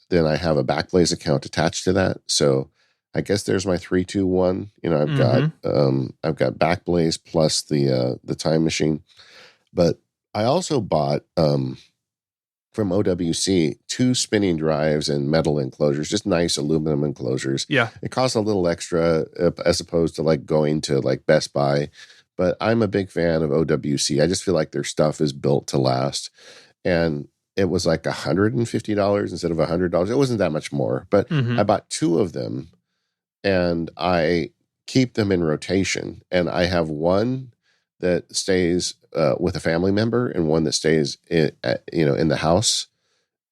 then I have a Backblaze account attached to that. So I guess there's my 3, 2, 1. I've got Backblaze plus the Time Machine. But I also bought from OWC 2 spinning drives and metal enclosures, just nice aluminum enclosures. Yeah. It costs a little extra as opposed to like going to like Best Buy. But I'm a big fan of OWC. I just feel like their stuff is built to last. And it was like $150 instead of $100. It wasn't that much more, but I bought 2 of them, and I keep them in rotation. And I have one that stays with a family member, and one that stays in the house.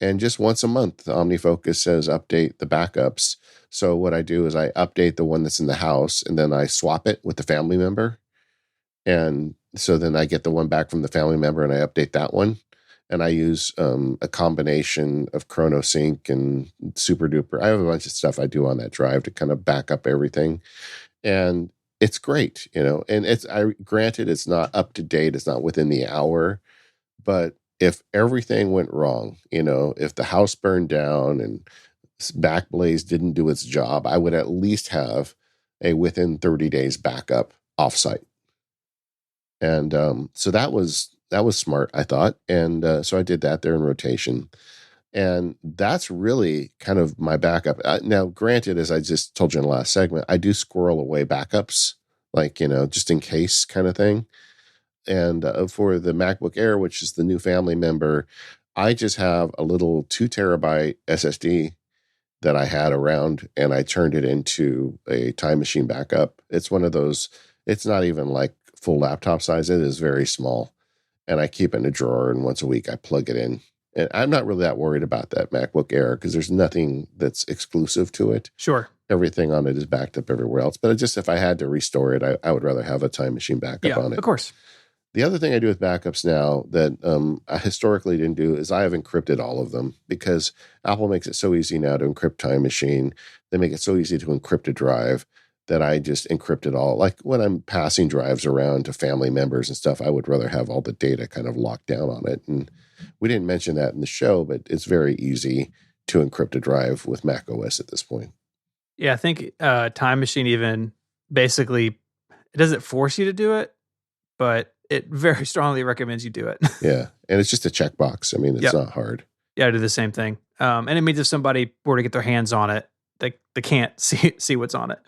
And just once a month, OmniFocus says update the backups. So what I do is I update the one that's in the house, and then I swap it with the family member. And so then I get the one back from the family member, and I update that one. And I use a combination of ChronoSync and SuperDuper. I have a bunch of stuff I do on that drive to kind of back up everything. And it's great, and granted, it's not up to date. It's not within the hour, but if everything went wrong, if the house burned down and Backblaze didn't do its job, I would at least have a within 30 days backup offsite. And so that was smart, I thought. And so I did that there in rotation. And that's really kind of my backup. Now, granted, as I just told you in the last segment, I do squirrel away backups, like, just in case kind of thing. And for the MacBook Air, which is the new family member, I just have a little 2 terabyte SSD that I had around, and I turned it into a Time Machine backup. It's one of those, it's not even like full laptop size. It is very small. and I keep it in a drawer, and once a week I plug it in. And I'm not really that worried about that MacBook Air because there's nothing that's exclusive to it. Sure. Everything on it is backed up everywhere else. But just if I had to restore it, I would rather have a Time Machine backup on it. Of course. The other thing I do with backups now that I historically didn't do is I have encrypted all of them because Apple makes it so easy now to encrypt Time Machine. They make it so easy to encrypt a drive that I just encrypt it all. Like when I'm passing drives around to family members and stuff, I would rather have all the data kind of locked down on it. And we didn't mention that in the show, but it's very easy to encrypt a drive with Mac OS at this point. Yeah, I think Time Machine even basically, it doesn't force you to do it, but it very strongly recommends you do it. Yeah, and it's just a checkbox. I mean, it's not hard. Yeah, I do the same thing. And it means if somebody were to get their hands on it, they can't see what's on it.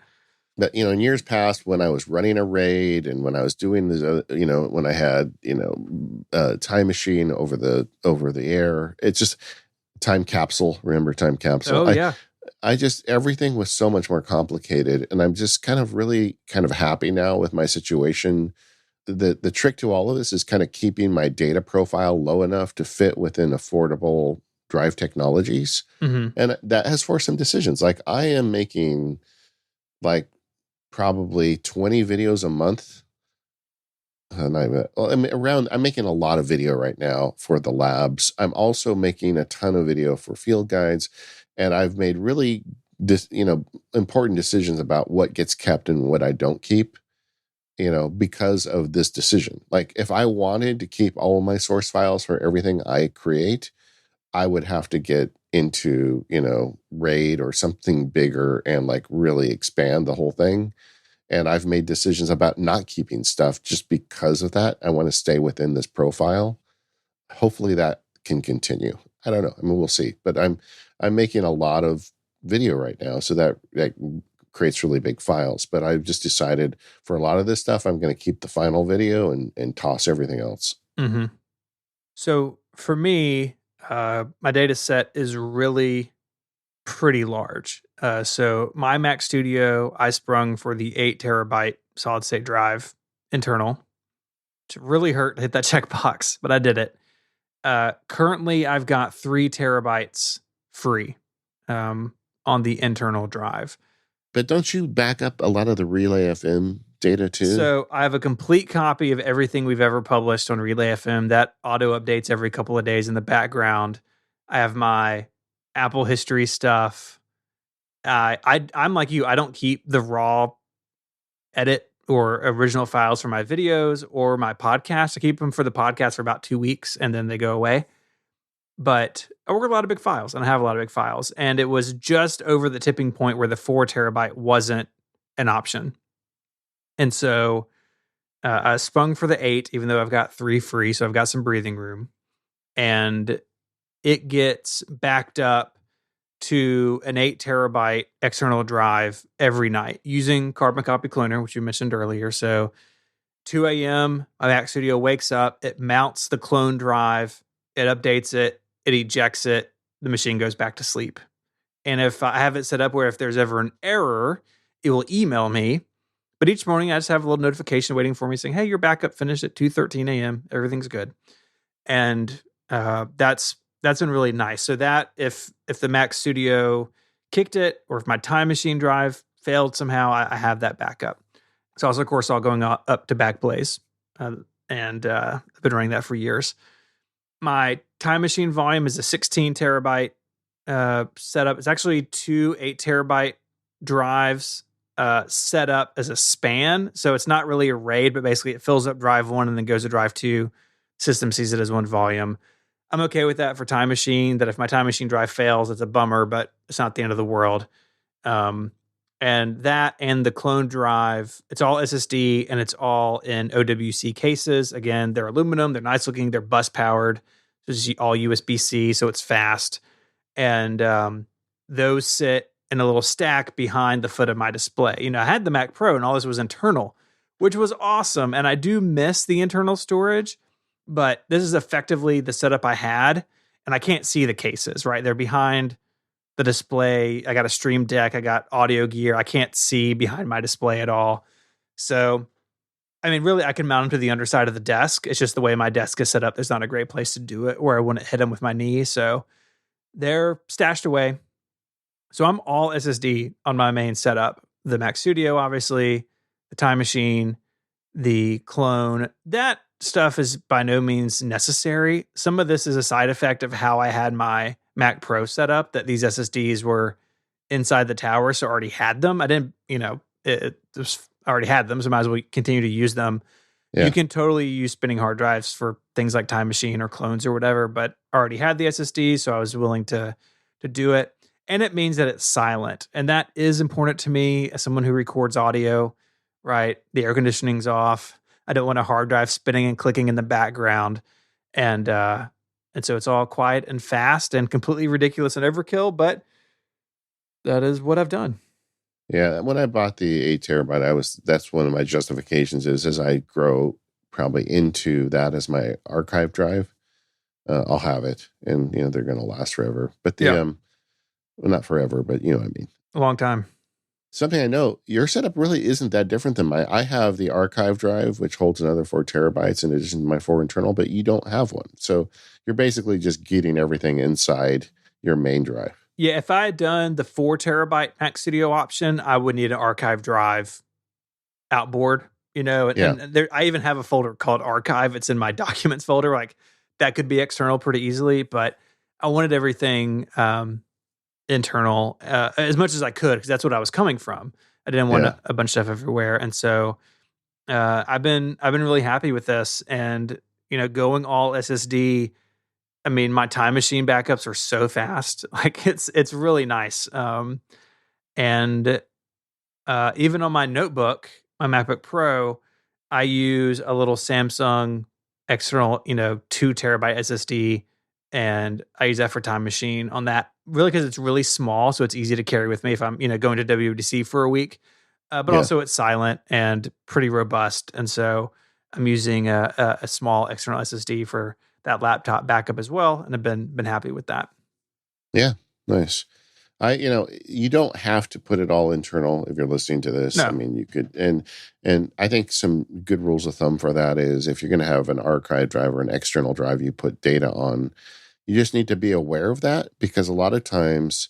But, in years past when I was running a raid and when I was doing this, when I had, Time Machine over the air, it's just Time Capsule. Remember Time Capsule? Oh, yeah. I just, everything was so much more complicated. And I'm just really happy now with my situation. The trick to all of this is kind of keeping my data profile low enough to fit within affordable drive technologies. Mm-hmm. And that has forced some decisions. Like I am making probably 20 videos a month. I'm making a lot of video right now for the labs. I'm also making a ton of video for field guides. And I've made really, important decisions about what gets kept and what I don't keep, because of this decision. Like if I wanted to keep all of my source files for everything I create, I would have to get into, RAID or something bigger and really expand the whole thing. And I've made decisions about not keeping stuff just because of that. I want to stay within this profile. Hopefully that can continue. I don't know. I mean, we'll see. But I'm making a lot of video right now, so that creates really big files. But I've just decided for a lot of this stuff, I'm going to keep the final video and toss everything else. Mm-hmm. So for me, my data set is really pretty large. So my Mac Studio, I sprung for the 8 terabyte solid state drive internal. It really hurt to hit that checkbox, but I did it. Currently, I've got 3 terabytes free on the internal drive. But don't you back up a lot of the Relay FM data too? So I have a complete copy of everything we've ever published on Relay FM. That auto updates every couple of days in the background. I have my Apple history stuff. I'm like you. I don't keep the raw edit or original files for my videos or my podcast. I keep them for the podcast for about 2 weeks and then they go away. But I work with a lot of big files and I have a lot of big files. And it was just over the tipping point where the 4 terabyte wasn't an option. And so I sprung for the 8, even though I've got 3 free. So I've got some breathing room. And it gets backed up to an 8 terabyte external drive every night using Carbon Copy Cloner, which you mentioned earlier. So 2 a.m., my Mac Studio wakes up, it mounts the clone drive, it updates it, it ejects it, the machine goes back to sleep. And if I have it set up where if there's ever an error, it will email me. But each morning I just have a little notification waiting for me saying, hey, your backup finished at 2:13 a.m. Everything's good. And that's been really nice. So that if the Mac Studio kicked it or if my Time Machine drive failed somehow, I have that backup. It's also, of course, all going up to Backblaze. And I've been running that for years. My Time Machine volume is a 16 terabyte setup. It's actually 2 8 terabyte drives set up as a span. So it's not really a RAID, but basically it fills up drive 1 and then goes to drive 2. System sees it as one volume. I'm okay with that for Time Machine, that if my Time Machine drive fails, it's a bummer, but it's not the end of the world. And that and the clone drive, it's all SSD and it's all in OWC cases. Again, they're aluminum, they're nice looking, they're bus powered. It's all USB-C, so it's fast. And those sit in a little stack behind the foot of my display. I had the Mac Pro and all this was internal, which was awesome. And I do miss the internal storage, but this is effectively the setup I had. And I can't see the cases, right? They're behind the display. I got a Stream Deck. I got audio gear. I can't see behind my display at all. So I mean, really, I can mount them to the underside of the desk. It's just the way my desk is set up. There's not a great place to do it where I wouldn't hit them with my knee. So they're stashed away. So I'm all SSD on my main setup. The Mac Studio, obviously, the Time Machine, the clone. That stuff is by no means necessary. Some of this is a side effect of how I had my Mac Pro set up, that these SSDs were inside the tower, so I already had them. I didn't, I already had them, so I might as well continue to use them. Yeah. You can totally use spinning hard drives for things like Time Machine or clones or whatever, but I already had the SSD, so I was willing to do it. And it means that it's silent. And that is important to me as someone who records audio, right? The air conditioning's off. I don't want a hard drive spinning and clicking in the background. And so it's all quiet and fast and completely ridiculous and overkill, but that is what I've done. Yeah, when I bought the 8 terabyte, that's one of my justifications is as I grow probably into that as my archive drive, I'll have it, and they're going to last forever. But well, not forever, but you know what I mean. A long time. Something I know, your setup really isn't that different than mine. I have the archive drive, which holds another 4 terabytes in addition to my 4 internal, but you don't have one. So you're basically just getting everything inside your main drive. Yeah, if I had done the 4 terabyte Mac Studio option, I would need an archive drive outboard, and there, I even have a folder called archive. It's in my documents folder. Like that could be external pretty easily, but I wanted everything internal as much as I could, because that's what I was coming from. I didn't want a bunch of stuff everywhere. And so I've been really happy with this, and going all SSD. I mean, my Time Machine backups are so fast. Like it's really nice. And even on my notebook, my MacBook Pro, I use a little Samsung external, 2 terabyte SSD, and I use that for Time Machine on that, really because it's really small, so it's easy to carry with me if I'm, going to WWDC for a week. But also it's silent and pretty robust, and so I'm using a small external SSD for that laptop backup as well, and I've been happy with that. Yeah, nice. You don't have to put it all internal if you're listening to this. No. I mean, you could, and I think some good rules of thumb for that is if you're going to have an archive drive or an external drive you put data on, you just need to be aware of that, because a lot of times,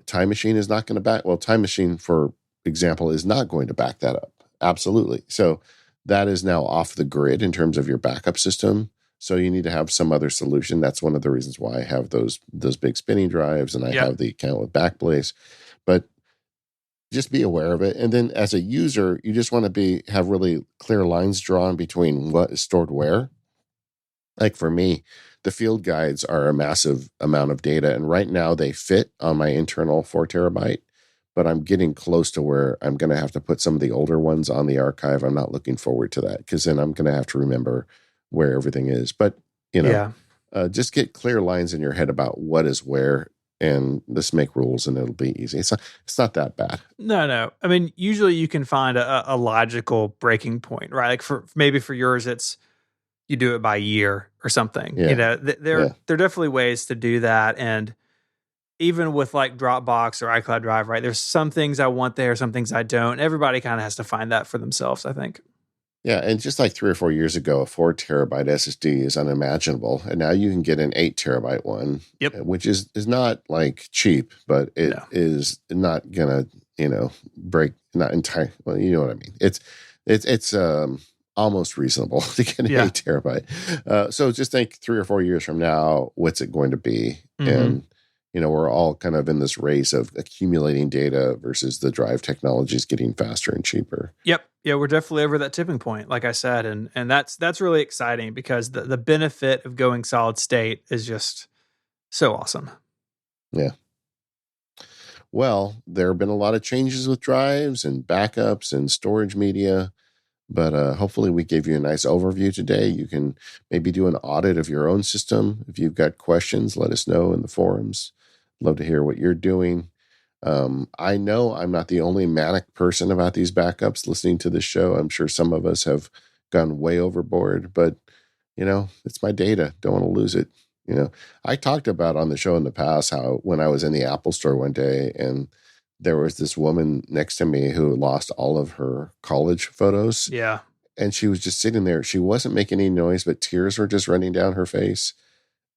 Time Machine is not going to Time Machine, for example, is not going to back that up. Absolutely. So that is now off the grid in terms of your backup system. So you need to have some other solution. That's one of the reasons why I have those big spinning drives, and I have the account with Backblaze. But just be aware of it. And then as a user, you just want to have really clear lines drawn between what is stored where. Like for me, the field guides are a massive amount of data, and right now they fit on my internal 4 terabyte. But I'm getting close to where I'm going to have to put some of the older ones on the archive. I'm not looking forward to that, because then I'm going to have to remember where everything is. But just get clear lines in your head about what is where, and just make rules, and it'll be easy. It's not that bad. No. I mean, usually you can find a logical breaking point, right? Like for yours, it's you do it by year or something. There are definitely ways to do that. And even with like Dropbox or iCloud Drive, right? There's some things I want there, some things I don't. Everybody kind of has to find that for themselves, I think. Yeah, and just like 3 or 4 years ago, a 4 terabyte SSD is unimaginable, and now you can get an 8 terabyte one, which is not like cheap, but it is not gonna break, not entirely. Well, you know what I mean. It's almost reasonable to get an 8 terabyte. So just think 3 or 4 years from now, what's it going to be? Mm-hmm. And we're all kind of in this race of accumulating data versus the drive technologies getting faster and cheaper. Yep. Yeah, we're definitely over that tipping point, like I said. And that's really exciting, because the benefit of going solid state is just so awesome. Yeah. Well, there have been a lot of changes with drives and backups and storage media, but hopefully we gave you a nice overview today. You can maybe do an audit of your own system. If you've got questions, let us know in the forums. Love to hear what you're doing. I know I'm not the only manic person about these backups listening to this show. I'm sure some of us have gone way overboard, but it's my data. Don't want to lose it. I talked about on the show in the past how when I was in the Apple store one day and there was this woman next to me who lost all of her college photos. Yeah. and she was just sitting there. She wasn't making any noise, but tears were just running down her face.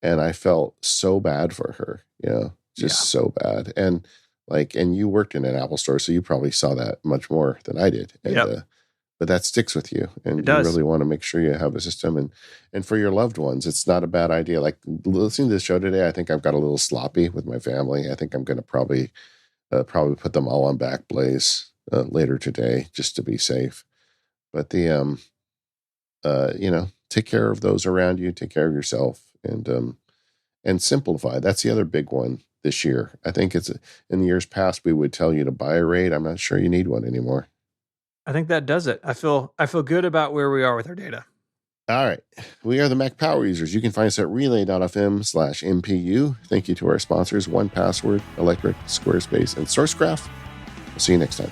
And I felt so bad for her, just so bad. And and you worked in an Apple store, so you probably saw that much more than I did. And, but that sticks with you, and you really want to make sure you have a system. And for your loved ones, it's not a bad idea. Like listening to the show today, I think I've got a little sloppy with my family. I think I'm going to probably put them all on Backblaze later today just to be safe. But the take care of those around you, take care of yourself, and simplify. That's the other big one this year. I think it's in the years past, we would tell you to buy a RAID. I'm not sure you need one anymore. I think that does it. I feel good about where we are with our data. All right. We are the Mac Power Users. You can find us at relay.fm/MPU. Thank you to our sponsors, 1Password, Electric, Squarespace, and SourceGraph. We'll see you next time.